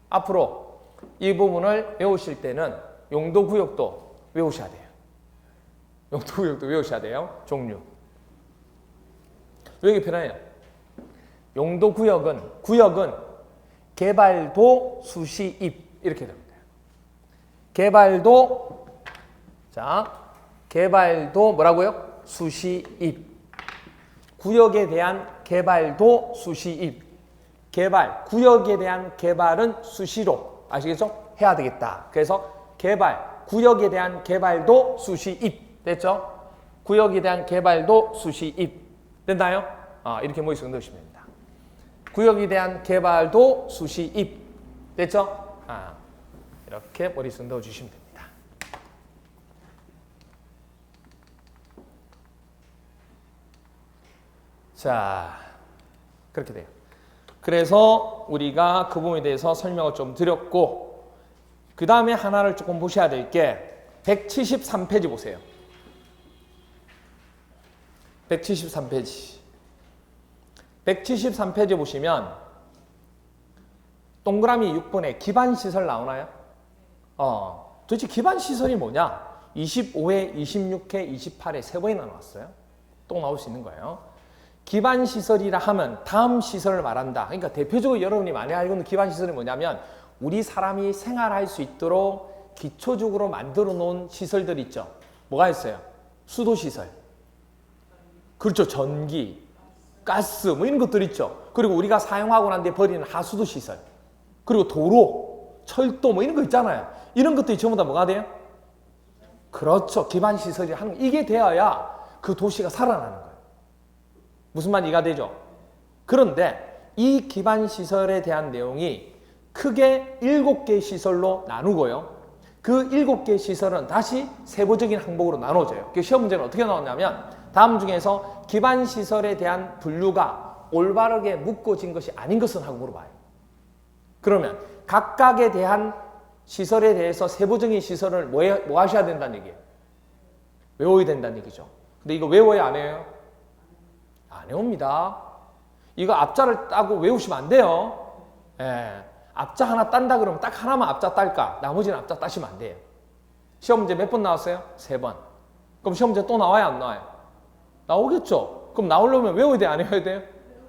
앞으로 이 부분을 외우실 때는 용도구역도 외우셔야 돼요. 용도구역도 외우셔야 돼요. 종류. 외우기 편해요. 구역은 개발도, 수시, 입 이렇게 됩니다. 개발도 뭐라고요? 수시, 입. 구역에 대한 개발도, 수시, 입. 구역에 대한 개발은 수시로, 아시겠죠? 해야 되겠다. 그래서 구역에 대한 개발도, 수시, 입. 됐죠? 구역에 대한 개발도, 수시, 입. 됐나요? 이렇게 머릿속에 넣으시면 됩니다. 구역에 대한 개발도, 수시, 입. 됐죠? 이렇게 머릿속에 넣어주시면 됩니다. 자, 그렇게 돼요. 그래서 우리가 그 부분에 대해서 설명을 좀 드렸고, 그 다음에 하나를 조금 보셔야 될 게 173페이지 보세요. 173페이지. 173페이지 보시면 동그라미 6번에 기반시설 나오나요? 도대체 기반시설이 뭐냐? 25회, 26회, 28회 세 번이나 나왔어요. 또 나올 수 있는 거예요. 기반시설이라 하면 다음 시설을 말한다. 그러니까 대표적으로 여러분이 많이 알고 있는 기반시설이 뭐냐면 우리 사람이 생활할 수 있도록 기초적으로 만들어 놓은 시설들 있죠. 뭐가 있어요? 수도시설. 그렇죠. 전기, 가스 뭐 이런 것들 있죠. 그리고 우리가 사용하고 난 뒤에 버리는 하수도 시설. 그리고 도로, 철도 뭐 이런 거 있잖아요. 이런 것들이 전부 다 뭐가 돼요? 그렇죠. 기반시설이 하는 거. 이게 되어야 그 도시가 살아나는 거예요. 무슨 말 이해가 되죠? 그런데 이 기반시설에 대한 내용이 크게 7개 시설로 나누고요. 그 7개 시설은 다시 세부적인 항목으로 나눠져요. 그 시험 문제는 어떻게 나왔냐면 다음 중에서 기반시설에 대한 분류가 올바르게 묶어진 것이 아닌 것은 하고 물어봐요. 그러면 각각에 대한 시설에 대해서 세부적인 시설을 뭐 하셔야 된다는 얘기예요? 외워야 된다는 얘기죠. 근데 이거 외워야 안 해요? 안 외웁니다. 이거 앞자를 따고 외우시면 안 돼요. 앞자 하나 딴다 그러면 딱 하나만 앞자 딸까? 나머지는 앞자 따시면 안 돼요. 시험 문제 몇 번 나왔어요? 3번. 그럼 시험 문제 또 나와요? 안 나와요? 나오겠죠. 그럼 나오려면 외워야 돼요? 안 외워야 돼요?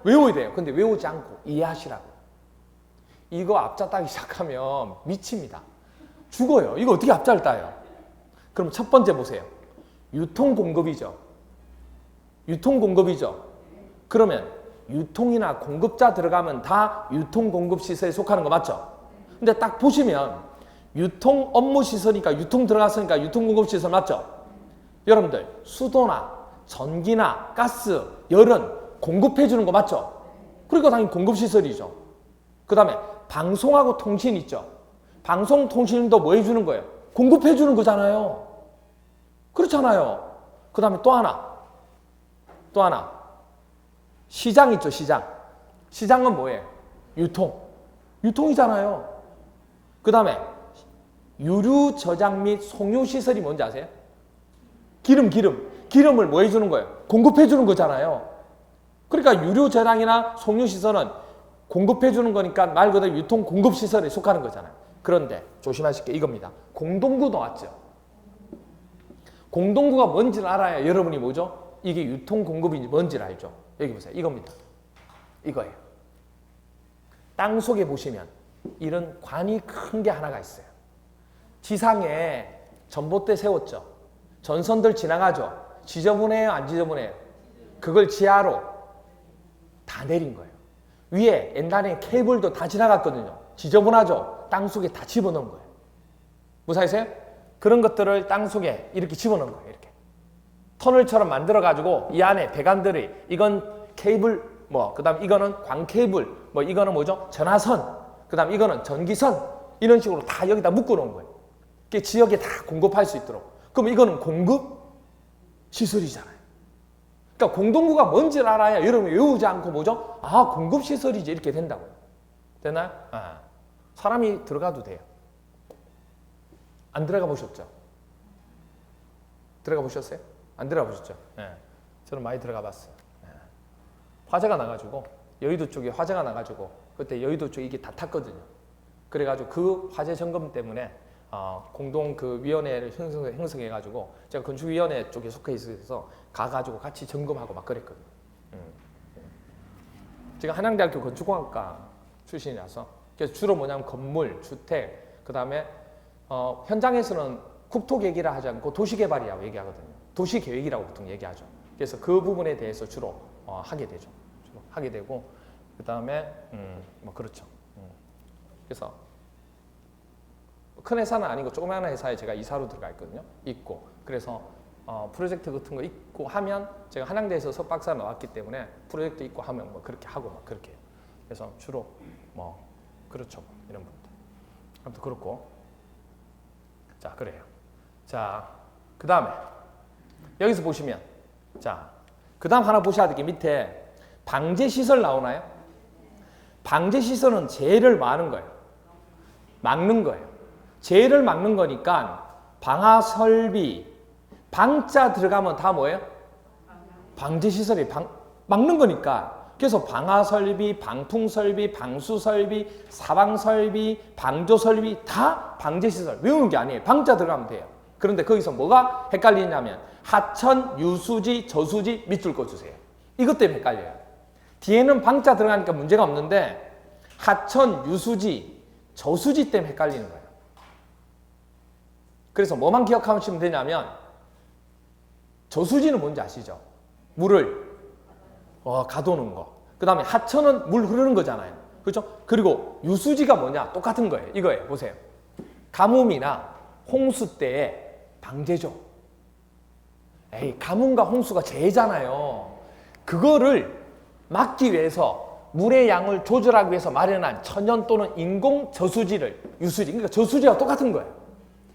외워야 돼요. 근데 외우지 않고 이해하시라고. 이거 앞자 따기 시작하면 미칩니다. 죽어요. 이거 어떻게 앞자를 따요? 그럼 첫 번째 보세요. 유통공급이죠. 그러면 유통이나 공급자 들어가면 다 유통공급시설에 속하는 거 맞죠? 근데 딱 보시면 유통 업무시설이니까 유통 들어갔으니까 유통공급시설 맞죠? 여러분들 수도나 전기나 가스, 열은 공급해 주는 거 맞죠? 그러니까 당연히 공급시설이죠. 그 다음에 방송하고 통신 있죠? 방송통신도 뭐 해주는 거예요? 공급해 주는 거잖아요. 그렇잖아요. 그 다음에 또 하나 시장 있죠, 시장. 시장은 뭐예요? 유통이잖아요. 그 다음에 유류 저장 및 송유 시설이 뭔지 아세요? 기름을 뭐 해주는 거예요? 공급해 주는 거잖아요. 그러니까 유류 저장이나 송유 시설은 공급해 주는 거니까 말 그대로 유통 공급 시설에 속하는 거잖아요. 그런데 조심하실 게 이겁니다. 공동구도 왔죠. 공동구가 뭔지를 알아야 여러분이 뭐죠? 이게 유통 공급인지 뭔지를 알죠. 여기 보세요. 이겁니다. 이거예요. 땅 속에 보시면 이런 관이 큰 게 하나가 있어요. 지상에 전봇대 세웠죠. 전선들 지나가죠. 지저분해요? 안 지저분해요? 그걸 지하로 다 내린 거예요. 위에 옛날에 케이블도 다 지나갔거든요. 지저분하죠? 땅속에 다 집어넣은 거예요. 무사히세요? 그런 것들을 땅속에 이렇게 집어넣은 거예요. 이렇게. 터널처럼 만들어가지고 이 안에 배관들이 이건 케이블, 그 다음 이거는 광 케이블, 이거는 뭐죠? 전화선, 그 다음 이거는 전기선, 이런 식으로 다 여기다 묶어놓은 거예요. 그게 지역에 다 공급할 수 있도록. 그럼 이거는 공급 시설이잖아요. 그러니까 공동구가 뭔지를 알아야 여러분 외우지 않고 뭐죠? 아, 공급 시설이지 이렇게 된다고요. 되나요? 아, 사람이 들어가도 돼요. 안 들어가 보셨죠? 들어가 보셨어요? 안 들어가 보셨죠? 네. 저는 많이 들어가 봤어요. 네. 화재가 나가지고 여의도 쪽에 화재가 나가지고 그때 여의도 쪽에 이게 다 탔거든요. 그래가지고 그 화재 점검 때문에 공동 그 위원회를 형성해가지고 제가 건축위원회 쪽에 속해 있어서 가가지고 같이 점검하고 막 그랬거든요. 제가 한양대학교 건축공학과 출신이라서 그래서 주로 뭐냐면 건물, 주택, 그 다음에 현장에서는 국토계획이라 하지 않고 도시개발이라고 얘기하거든요. 도시계획이라고 보통 얘기하죠. 그래서 그 부분에 대해서 주로 하게 되죠. 주로 하게 되고 그 다음에 그렇죠. 그래서 큰 회사는 아니고 조그마한 회사에 제가 이사로 들어가 있거든요. 있고 그래서 프로젝트 같은 거 있고 하면 제가 한양대에서 석박사 나왔기 때문에 프로젝트 있고 하면 그렇게 하고 막 그렇게 해요. 그래서 주로 그렇죠. 이런 분들. 아무튼 그렇고 자 그래요. 자 그 다음에 여기서 보시면 자 그 다음 하나 보셔야 될 게 밑에 방제시설 나오나요? 방제시설은 재해를 막는 거예요. 막는 거예요. 재해를 막는 거니까 방화설비, 방자 들어가면 다 뭐예요? 방제시설이 막는 거니까. 그래서 방화설비, 방풍설비, 방수설비, 사방설비, 방조설비 다 방제시설. 외우는 게 아니에요. 방자 들어가면 돼요. 그런데 거기서 뭐가 헷갈리냐면 하천, 유수지, 저수지 밑줄 꽂으세요. 이것 때문에 헷갈려요. 뒤에는 방자 들어가니까 문제가 없는데 하천, 유수지, 저수지 때문에 헷갈리는 거예요. 그래서 뭐만 기억하시면 되냐면 저수지는 뭔지 아시죠? 물을 가두는 거. 그 다음에 하천은 물 흐르는 거잖아요. 그렇죠? 그리고 유수지가 뭐냐? 똑같은 거예요. 이거예요. 보세요. 가뭄이나 홍수 때의 방제죠. 가뭄과 홍수가 재해잖아요. 그거를 막기 위해서 물의 양을 조절하기 위해서 마련한 천연 또는 인공 저수지를 유수지. 그러니까 저수지와 똑같은 거예요.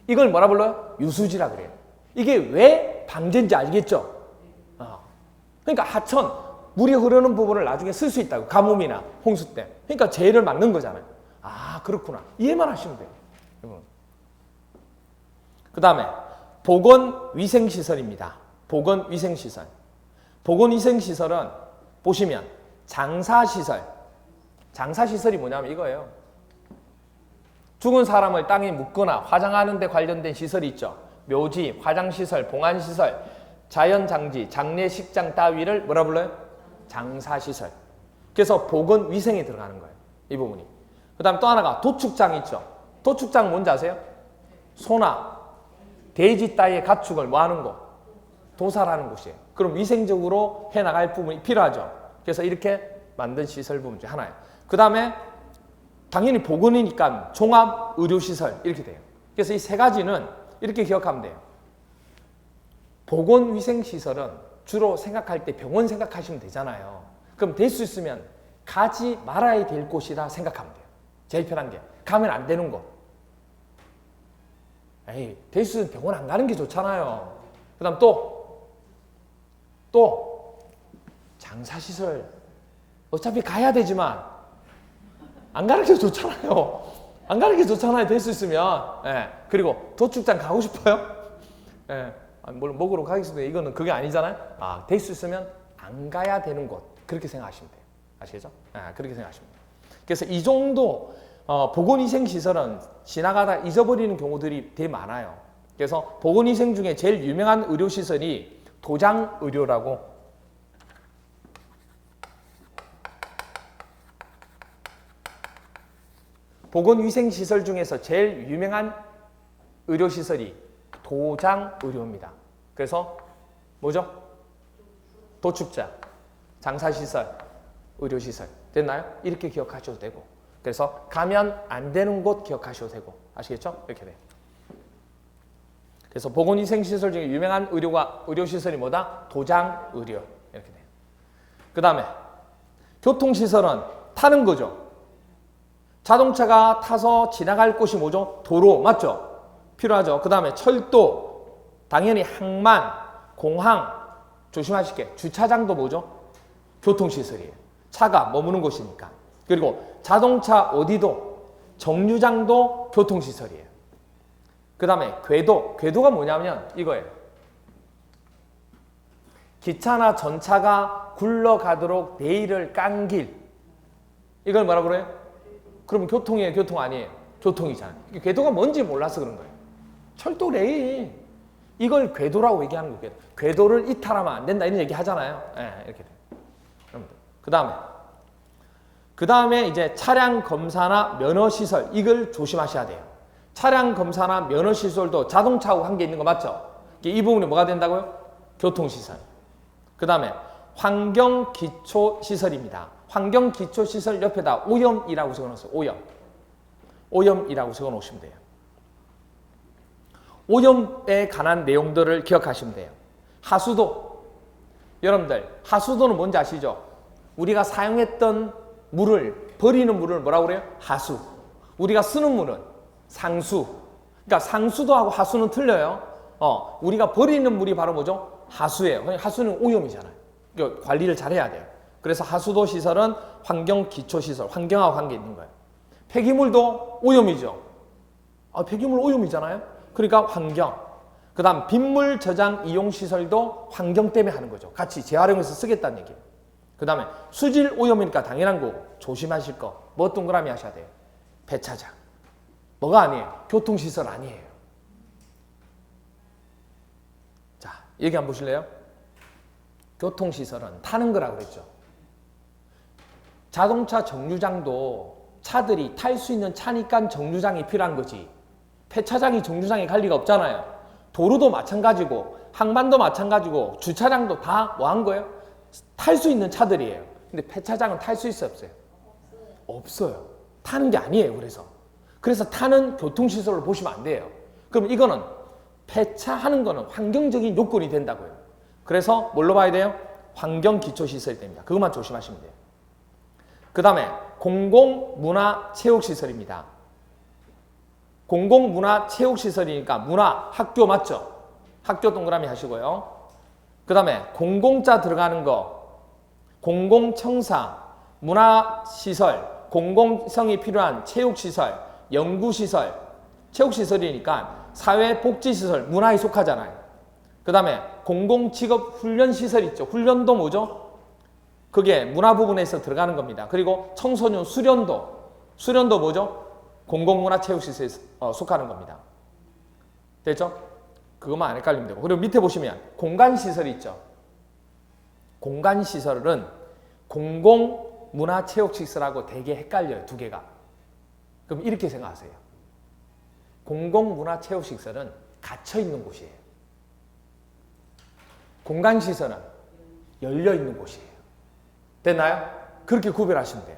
이걸 뭐라 불러요? 유수지라 그래요. 이게 왜 방제인지 알겠죠? 그러니까 하천, 물이 흐르는 부분을 나중에 쓸 수 있다고. 가뭄이나 홍수 때. 그러니까 재해를 막는 거잖아요. 아, 그렇구나. 이해만 하시면 돼요. 그 다음에 보건위생시설입니다. 보건위생시설. 보건위생시설은 보시면 장사시설. 장사시설이 뭐냐면 이거예요. 죽은 사람을 땅에 묻거나 화장하는 데 관련된 시설이 있죠. 묘지, 화장시설, 봉안시설, 자연장지, 장례식장 따위를 뭐라 불러요? 장사시설. 그래서 보건위생에 들어가는 거예요. 이 부분이. 그 다음 또 하나가 도축장 있죠. 도축장 뭔지 아세요? 소나 돼지 따위의 가축을 뭐 하는 곳? 도살하는 곳이에요. 그럼 위생적으로 해나갈 부분이 필요하죠. 그래서 이렇게 만든 시설 부분 중 하나예요. 그 다음에 당연히 보건이니까 종합의료시설 이렇게 돼요. 그래서 이 세 가지는 이렇게 기억하면 돼요. 보건위생시설은 주로 생각할 때 병원 생각하시면 되잖아요. 그럼 될 수 있으면 가지 말아야 될 곳이라 생각하면 돼요. 제일 편한 게. 가면 안 되는 곳. 될 수 있으면 병원 안 가는 게 좋잖아요. 그 다음 또 장사시설. 어차피 가야 되지만 안 가는 게 좋잖아요. 안 가는 게 좋잖아요. 될 수 있으면. 그리고 도축장 가고 싶어요? 뭘 먹으러 가겠습니다. 이거는 그게 아니잖아요. 될 수 있으면 안 가야 되는 곳. 그렇게 생각하시면 돼요. 아시겠죠? 그렇게 생각하시면 돼요. 그래서 이 정도 보건위생시설은 지나가다 잊어버리는 경우들이 되게 많아요. 그래서 보건위생 중에 제일 유명한 의료시설이 도장의료라고 보건위생시설 중에서 제일 유명한 의료시설이 도장의료입니다. 그래서 뭐죠? 도축자, 장사시설, 의료시설. 됐나요? 이렇게 기억하셔도 되고. 그래서 가면 안 되는 곳 기억하셔도 되고. 아시겠죠? 이렇게 돼요. 그래서 보건위생시설 중에 유명한 의료시설이 뭐다? 도장의료. 이렇게 돼요. 그 다음에 교통시설은 타는 거죠. 자동차가 타서 지나갈 곳이 뭐죠? 도로. 맞죠? 필요하죠. 그 다음에 철도, 당연히 항만, 공항, 조심하실게. 주차장도 뭐죠? 교통시설이에요. 차가 머무는 곳이니까. 그리고 자동차 어디도, 정류장도 교통시설이에요. 그 다음에 궤도가 뭐냐면 이거예요. 기차나 전차가 굴러가도록 레일을 깐 길. 이걸 뭐라 그래요? 그러면 교통이에요? 교통 아니에요? 교통이잖아요. 궤도가 뭔지 몰라서 그런 거예요. 철도 레일. 이걸 궤도라고 얘기하는 거예요. 궤도를 이탈하면 안 된다 이런 얘기 하잖아요. 네, 이렇게 돼요. 그 다음에 이제 차량 검사나 면허 시설 이걸 조심하셔야 돼요. 차량 검사나 면허 시설도 자동차하고 관계 있는 거 맞죠? 이 부분이 뭐가 된다고요? 교통시설. 그 다음에 환경기초시설입니다. 환경기초시설 옆에다 오염이라고 적어놓으세요. 오염이라고 적어놓으시면 돼요. 오염에 관한 내용들을 기억하시면 돼요. 하수도. 여러분들 하수도는 뭔지 아시죠? 우리가 사용했던 물을, 버리는 물을 뭐라고 그래요? 하수. 우리가 쓰는 물은 상수. 그러니까 상수도하고 하수는 틀려요. 우리가 버리는 물이 바로 뭐죠? 하수예요. 하수는 오염이잖아요. 그러니까 관리를 잘해야 돼요. 그래서 하수도 시설은 환경기초시설, 환경하고 관계 있는 거예요. 폐기물도 오염이죠. 폐기물 오염이잖아요. 그러니까 환경. 그 다음 빗물 저장 이용시설도 환경 때문에 하는 거죠. 같이 재활용해서 쓰겠다는 얘기예요. 그 다음에 수질 오염이니까 당연한 거고 조심하실 거. 뭐 동그라미 하셔야 돼요? 배차장. 뭐가 아니에요? 교통시설 아니에요. 자, 얘기 한번 보실래요? 교통시설은 타는 거라고 그랬죠. 자동차 정류장도 차들이 탈 수 있는 차니까 정류장이 필요한 거지. 폐차장이 정류장에 갈 리가 없잖아요. 도로도 마찬가지고 항만도 마찬가지고 주차장도 다 뭐 한 거예요? 탈 수 있는 차들이에요. 근데 폐차장은 탈 수 있어요? 없어요? 없어요. 타는 게 아니에요. 그래서 타는 교통시설로 보시면 안 돼요. 그럼 이거는 폐차하는 거는 환경적인 요건이 된다고요. 그래서 뭘로 봐야 돼요? 환경기초시설이 됩니다. 그것만 조심하시면 돼요. 그 다음에 공공문화체육시설입니다. 공공문화체육시설이니까 문화, 학교 맞죠? 학교 동그라미 하시고요. 그 다음에 공공자 들어가는 거, 공공청사, 문화시설, 공공성이 필요한 체육시설, 연구시설, 체육시설이니까 사회복지시설, 문화에 속하잖아요. 그 다음에 공공직업훈련시설 있죠. 훈련도 뭐죠? 그게 문화 부분에서 들어가는 겁니다. 그리고 청소년 수련도 뭐죠? 공공문화체육시설에 속하는 겁니다. 됐죠? 그것만 안 헷갈리면 되고. 그리고 밑에 보시면 공간시설이 있죠. 공간시설은 공공문화체육시설하고 되게 헷갈려요. 두 개가. 그럼 이렇게 생각하세요. 공공문화체육시설은 갇혀있는 곳이에요. 공간시설은 열려있는 곳이에요. 됐나요? 그렇게 구별하시면 돼요.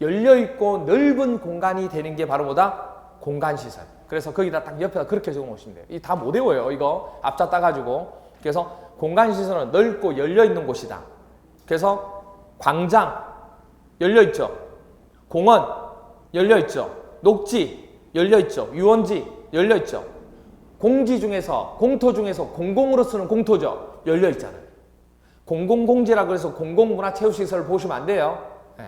열려있고 넓은 공간이 되는 게 바로 뭐다? 공간시설. 그래서 거기다 딱 옆에다 그렇게 적어놓으시면 돼요. 이 다 못 외워요. 이거 앞자 따가지고. 그래서 공간시설은 넓고 열려있는 곳이다. 그래서 광장 열려있죠. 공원 열려있죠. 녹지 열려있죠. 유원지 열려있죠. 공지 중에서, 공토 중에서 공공으로 쓰는 공토죠. 열려있잖아요. 공공공지라 그래서 공공문화체육시설을 보시면 안 돼요. 네.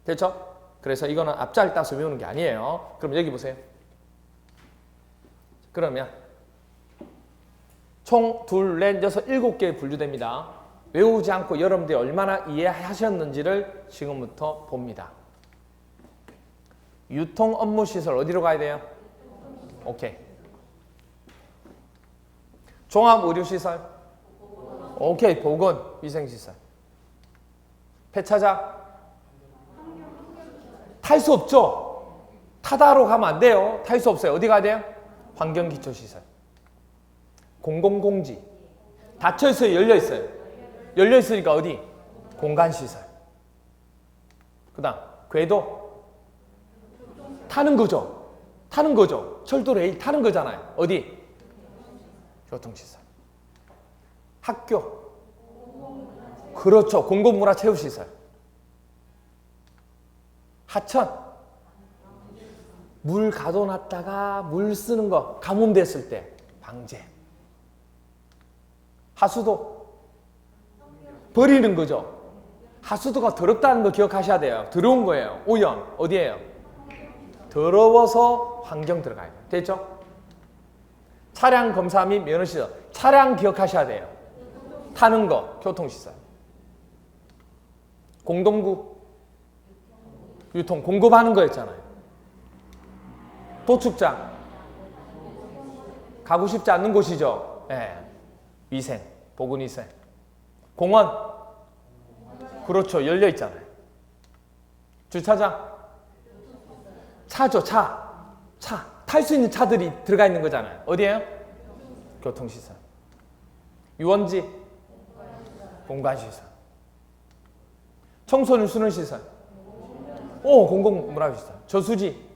됐죠? 그래서 이거는 앞자를 따서 외우는 게 아니에요. 그럼 여기 보세요. 그러면 총 2, 4, 6, 7개 분류됩니다. 외우지 않고 여러분들이 얼마나 이해하셨는지를 지금부터 봅니다. 유통 업무 시설 어디로 가야 돼요? 오케이. 종합 의료 시설. 오케이. 보건 위생 시설. 폐차장. 탈 수 없죠. 타다로 가면 안 돼요. 탈 수 없어요. 어디 가야 돼요? 환경기초시설. 공공공지. 닫혀 있어요? 열려 있어요? 열려 있으니까 어디? 공간시설. 그 다음 궤도 타는 거죠. 타는 거죠. 철도 레일 타는 거잖아요. 어디? 교통시설. 학교. 그렇죠. 공공문화체육시설. 하천. 물 가둬놨다가 물 쓰는 거 가뭄됐을 때 방제. 하수도. 버리는 거죠. 하수도가 더럽다는 거 기억하셔야 돼요. 더러운 거예요. 오염. 어디예요? 더러워서 환경 들어가요. 됐죠? 차량 검사 및 면허시설. 차량 기억하셔야 돼요. 타는 거, 교통시설. 공동구, 유통, 공급하는 거였잖아요. 도축장, 가고 싶지 않는 곳이죠. 네. 위생, 보건위생. 공원, 그렇죠. 열려 있잖아요. 주차장, 차죠, 차. 탈 수 있는 차들이 들어가 있는 거잖아요. 어디예요? 교통시설. 유원지, 공간시설. 청소년 수능시설. 공공문화시설. 저수지,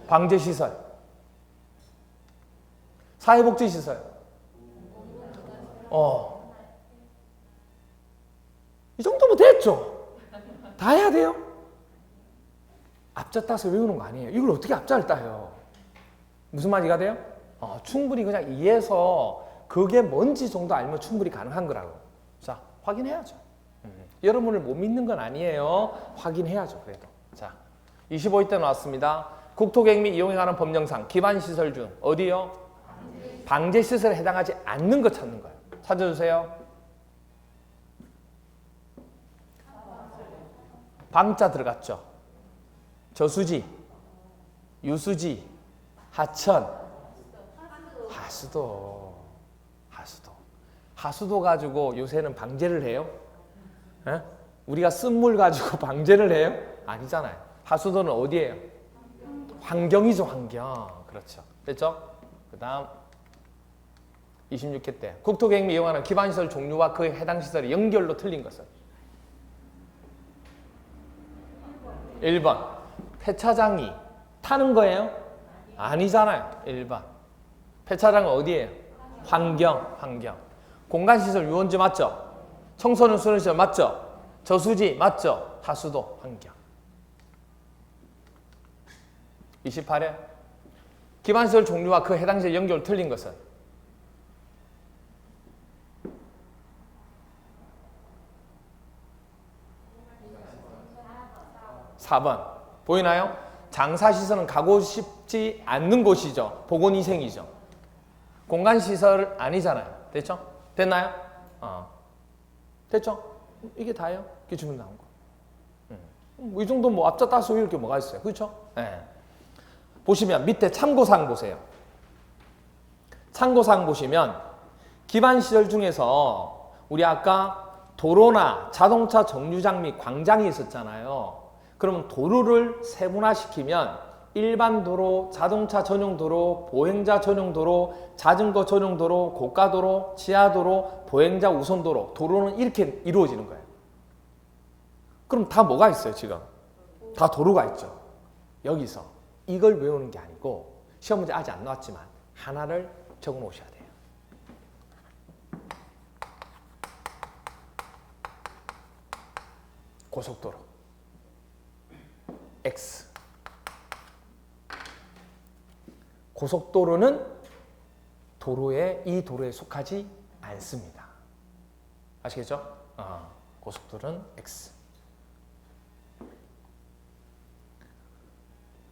방제시설. 사회복지시설. 이 정도면 됐죠? 다 해야 돼요? 앞자 따서 외우는 거 아니에요. 이걸 어떻게 앞자를 따요? 무슨 말이가 돼요? 충분히 그냥 이해해서 그게 뭔지 정도 알면 충분히 가능한 거라고. 자, 확인해야죠. 여러분을 못 믿는 건 아니에요. 확인해야죠, 그래도. 자, 25일 때 나왔습니다. 국토계획 및 이용에 관한 법령상 기반시설 중 어디요? 방제시설에 해당하지 않는 거 찾는 거예요. 찾아주세요. 방자 들어갔죠. 저수지, 유수지, 하천, 하수도 가지고 요새는 방제를 해요? 에? 우리가 쓴 물 가지고 방제를 해요? 아니잖아요. 하수도는 어디예요? 환경이죠, 환경. 그렇죠. 됐죠? 그 다음 26회 때 국토계획 및 이용하는 기반시설 종류와 그에 해당 시설의 연결로 틀린 것은 1번 폐차장이 타는 거예요? 아니잖아요. 1번 폐차장은 어디예요? 환경. 공간시설 유원지 맞죠? 청소년 수련시설 맞죠? 저수지 맞죠? 하수도 환경. 28회 기반시설 종류와 그 해당 시설 연결 틀린 것은 4번 보이나요? 장사시설은 가고 싶지 않는 곳이죠. 보건위생이죠. 공간시설 아니잖아요. 됐죠? 됐나요? 됐죠? 이게 다예요. 이게 주문 나온 거. 이 정도 뭐 앞자 따서 이렇게 뭐가 있어요. 그렇죠? 네. 보시면 밑에 참고사항 보세요. 참고사항 보시면 기반시설 중에서 우리 아까 도로나 자동차 정류장 및 광장이 있었잖아요. 그러면 도로를 세분화시키면 일반 도로, 자동차 전용 도로, 보행자 전용 도로, 자전거 전용 도로, 고가도로, 지하도로, 보행자 우선 도로, 도로는 이렇게 이루어지는 거예요. 그럼 다 뭐가 있어요, 지금? 다 도로가 있죠. 여기서 이걸 외우는 게 아니고 시험 문제 아직 안 나왔지만 하나를 적어 놓으셔야 돼요. 고속도로 X. 고속도로는 이 도로에 속하지 않습니다. 아시겠죠? 고속도로는 X.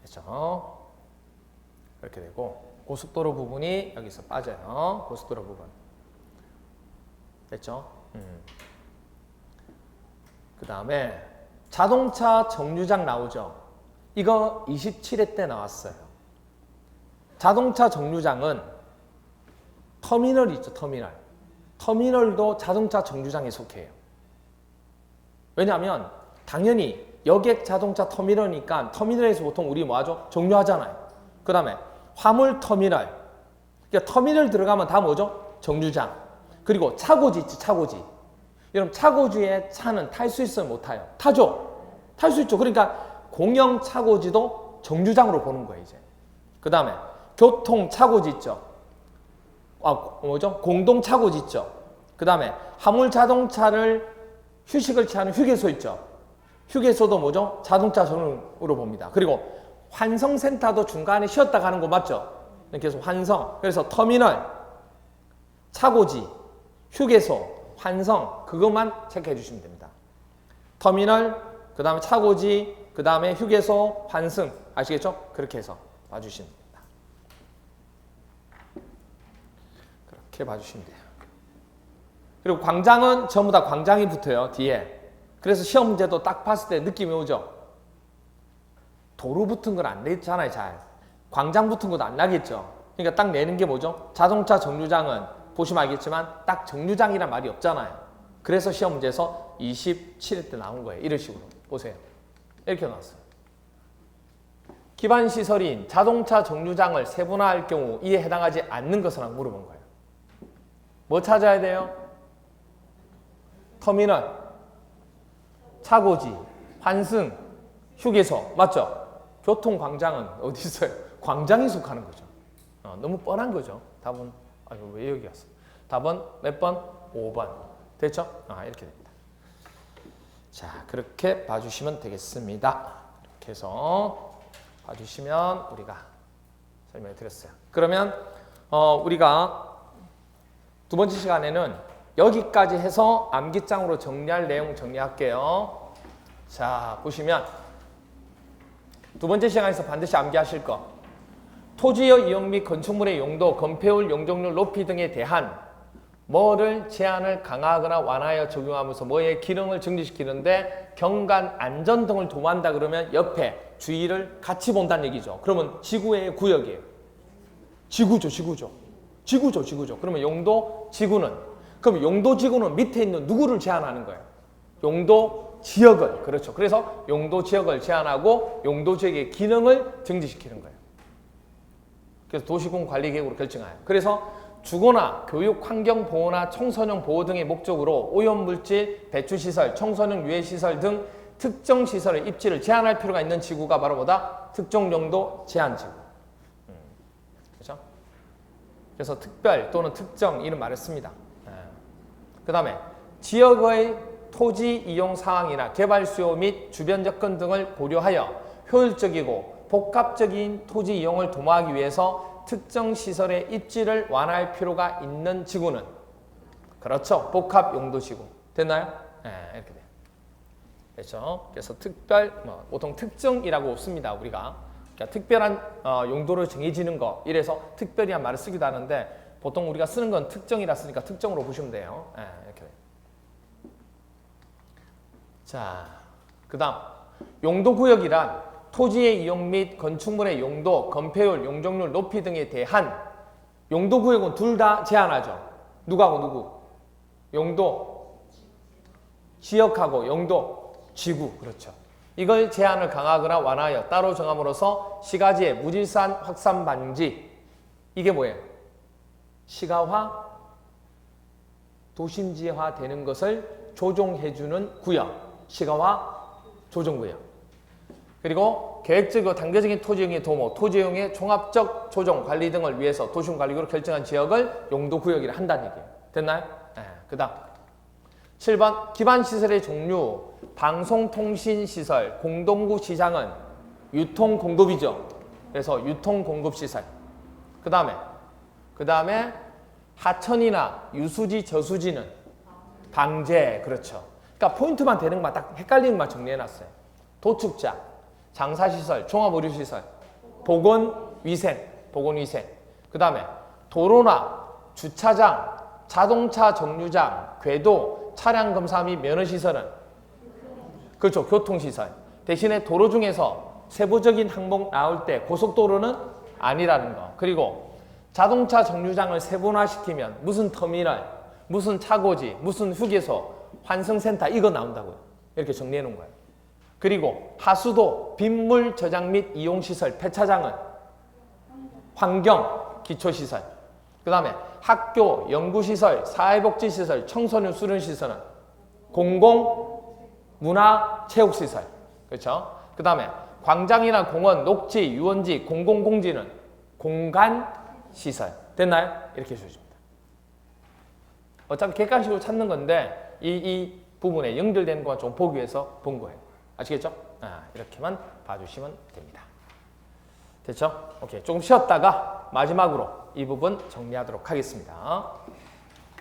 됐죠? 이렇게 되고 고속도로 부분이 여기서 빠져요. 고속도로 부분. 됐죠? 그 다음에 자동차 정류장 나오죠? 이거 27회 때 나왔어요. 자동차 정류장은 터미널이 있죠, 터미널. 터미널도 자동차 정류장에 속해요. 왜냐하면 당연히 여객 자동차 터미널이니까 터미널에서 보통 우리 뭐 하죠? 정류하잖아요. 그 다음에 화물 터미널. 그러니까 터미널 들어가면 다 뭐죠? 정류장. 그리고 차고지 있지, 차고지. 여러분 차고지에 차는 탈 수 있어요, 못 타요? 타죠? 탈 수 있죠. 그러니까 공영 차고지도 정류장으로 보는 거예요, 이제. 그 다음에 교통 차고지 있죠. 공동 차고지 있죠. 그 다음에 화물 자동차를 휴식을 취하는 휴게소 있죠. 휴게소도 뭐죠? 자동차 전용으로 봅니다. 그리고 환성센터도 중간에 쉬었다 가는 거 맞죠? 그래서 환성. 그래서 터미널, 차고지, 휴게소, 환성 그것만 체크해 주시면 됩니다. 터미널, 그 다음에 차고지, 그 다음에 휴게소, 환승 아시겠죠? 그렇게 해서 봐주시면 됩니다. 그렇게 봐주시면 돼요. 그리고 광장은 전부 다 광장이 붙어요. 뒤에. 그래서 시험 문제도 딱 봤을 때 느낌이 오죠. 도로 붙은 건 안 냈잖아요. 잘. 광장 붙은 것도 안 나겠죠. 그러니까 딱 내는 게 뭐죠? 자동차 정류장은 보시면 알겠지만 딱 정류장이란 말이 없잖아요. 그래서 시험 문제에서 27회 때 나온 거예요. 이런 식으로. 보세요. 이렇게 나왔어요. 기반 시설인 자동차 정류장을 세분화할 경우 이에 해당하지 않는 것을 물어본 거예요. 뭐 찾아야 돼요? 터미널, 차고지, 환승, 휴게소. 맞죠? 교통광장은 어디 있어요? 광장에 속하는 거죠. 너무 뻔한 거죠. 답은 왜 여기 왔어? 답은 몇 번? 5번. 됐죠? 이렇게 됩니다. 자, 그렇게 봐주시면 되겠습니다. 이렇게 해서 봐주시면 우리가 설명해 드렸어요. 그러면 우리가 두 번째 시간에는 여기까지 해서 암기장으로 정리할 내용 정리할게요. 자, 보시면 두 번째 시간에서 반드시 암기하실 거. 토지의 이용 및 건축물의 용도, 건폐율, 용적률 높이 등에 대한 뭐를 제한을 강화하거나 완화하여 적용하면서 뭐의 기능을 증진시키는데 경관 안전 등을 도모한다 그러면 옆에 주의를 같이 본다는 얘기죠. 그러면 지구의 구역이에요. 지구죠. 그러면 용도 지구는, 그럼 용도 지구는 밑에 있는 누구를 제한하는 거예요? 용도 지역을. 그렇죠. 그래서 용도 지역을 제한하고 용도 지역의 기능을 증진시키는 거예요. 그래서 도시군 관리 계획으로 결정해요. 그래서 주거나 교육, 환경 보호나 청소년 보호 등의 목적으로 오염물질, 배출시설, 청소년 유해시설 등 특정 시설의 입지를 제한할 필요가 있는 지구가 바로 뭐다? 특정 용도 제한지구. 그렇죠? 그래서 특별 또는 특정 이런 말을 씁니다. 그 다음에 지역의 토지 이용 상황이나 개발 수요 및 주변 여건 등을 고려하여 효율적이고 복합적인 토지 이용을 도모하기 위해서 특정 시설의 입지를 완화할 필요가 있는 지구는, 그렇죠, 복합 용도 지구. 됐나요? 네, 이렇게 돼요. 그렇죠? 그래서 특별, 보통 특정이라고 씁니다. 우리가 그러니까 특별한 용도로 정해지는 거, 이래서 특별이란 말을 쓰기도 하는데 보통 우리가 쓰는 건 특정이라 쓰니까 특정으로 보시면 돼요. 네, 이렇게 돼요. 자, 그 다음 용도구역이란 토지의 이용 및 건축물의 용도, 건폐율, 용적률 높이 등에 대한 용도구역은 둘 다 제한하죠. 누구하고 누구? 용도 지역하고 용도 지구. 그렇죠. 이걸 제한을 강화하거나 완화하여 따로 정함으로써 시가지의 무질산 확산 방지. 이게 뭐예요? 시가화, 도심지화 되는 것을 조정해주는 구역. 시가화, 조정구역. 그리고 계획적이고 단계적인 토지이용의 도모, 토지이용의 종합적 조정, 관리 등을 위해서 도시군관리구로 결정한 지역을 용도구역이라 한다는 얘기예요. 됐나요? 네. 그 다음 7번 기반시설의 종류, 방송통신시설, 공동구 시장은 유통공급이죠. 그래서 유통공급시설. 그 다음에 하천이나 유수지, 저수지는 방제. 그렇죠. 그러니까 포인트만 되는 것만 딱 헷갈리는 것만 정리해놨어요. 도축자, 장사시설, 종합의료시설, 보건위생. 그 다음에 도로나 주차장, 자동차 정류장, 궤도, 차량검사 및 면허시설은, 그렇죠, 교통시설. 대신에 도로 중에서 세부적인 항목 나올 때 고속도로는 아니라는 거. 그리고 자동차 정류장을 세분화시키면 무슨 터미널, 무슨 차고지, 무슨 휴게소, 환승센터 이거 나온다고요. 이렇게 정리해 놓은 거예요. 그리고 하수도, 빗물 저장 및 이용시설, 폐차장은 환경, 기초시설. 그 다음에 학교, 연구시설, 사회복지시설, 청소년 수련시설은 공공, 문화, 체육시설. 그렇죠? 그 다음에 광장이나 공원, 녹지, 유원지, 공공공지는 공간시설. 됐나요? 이렇게 해주십니다. 어차피 객관식으로 찾는 건데 이 부분에 연결되는 것만 좀 보기 위해서 본 거예요. 아시겠죠? 이렇게만 봐주시면 됩니다. 됐죠? 오케이. 조금 쉬었다가 마지막으로 이 부분 정리하도록 하겠습니다.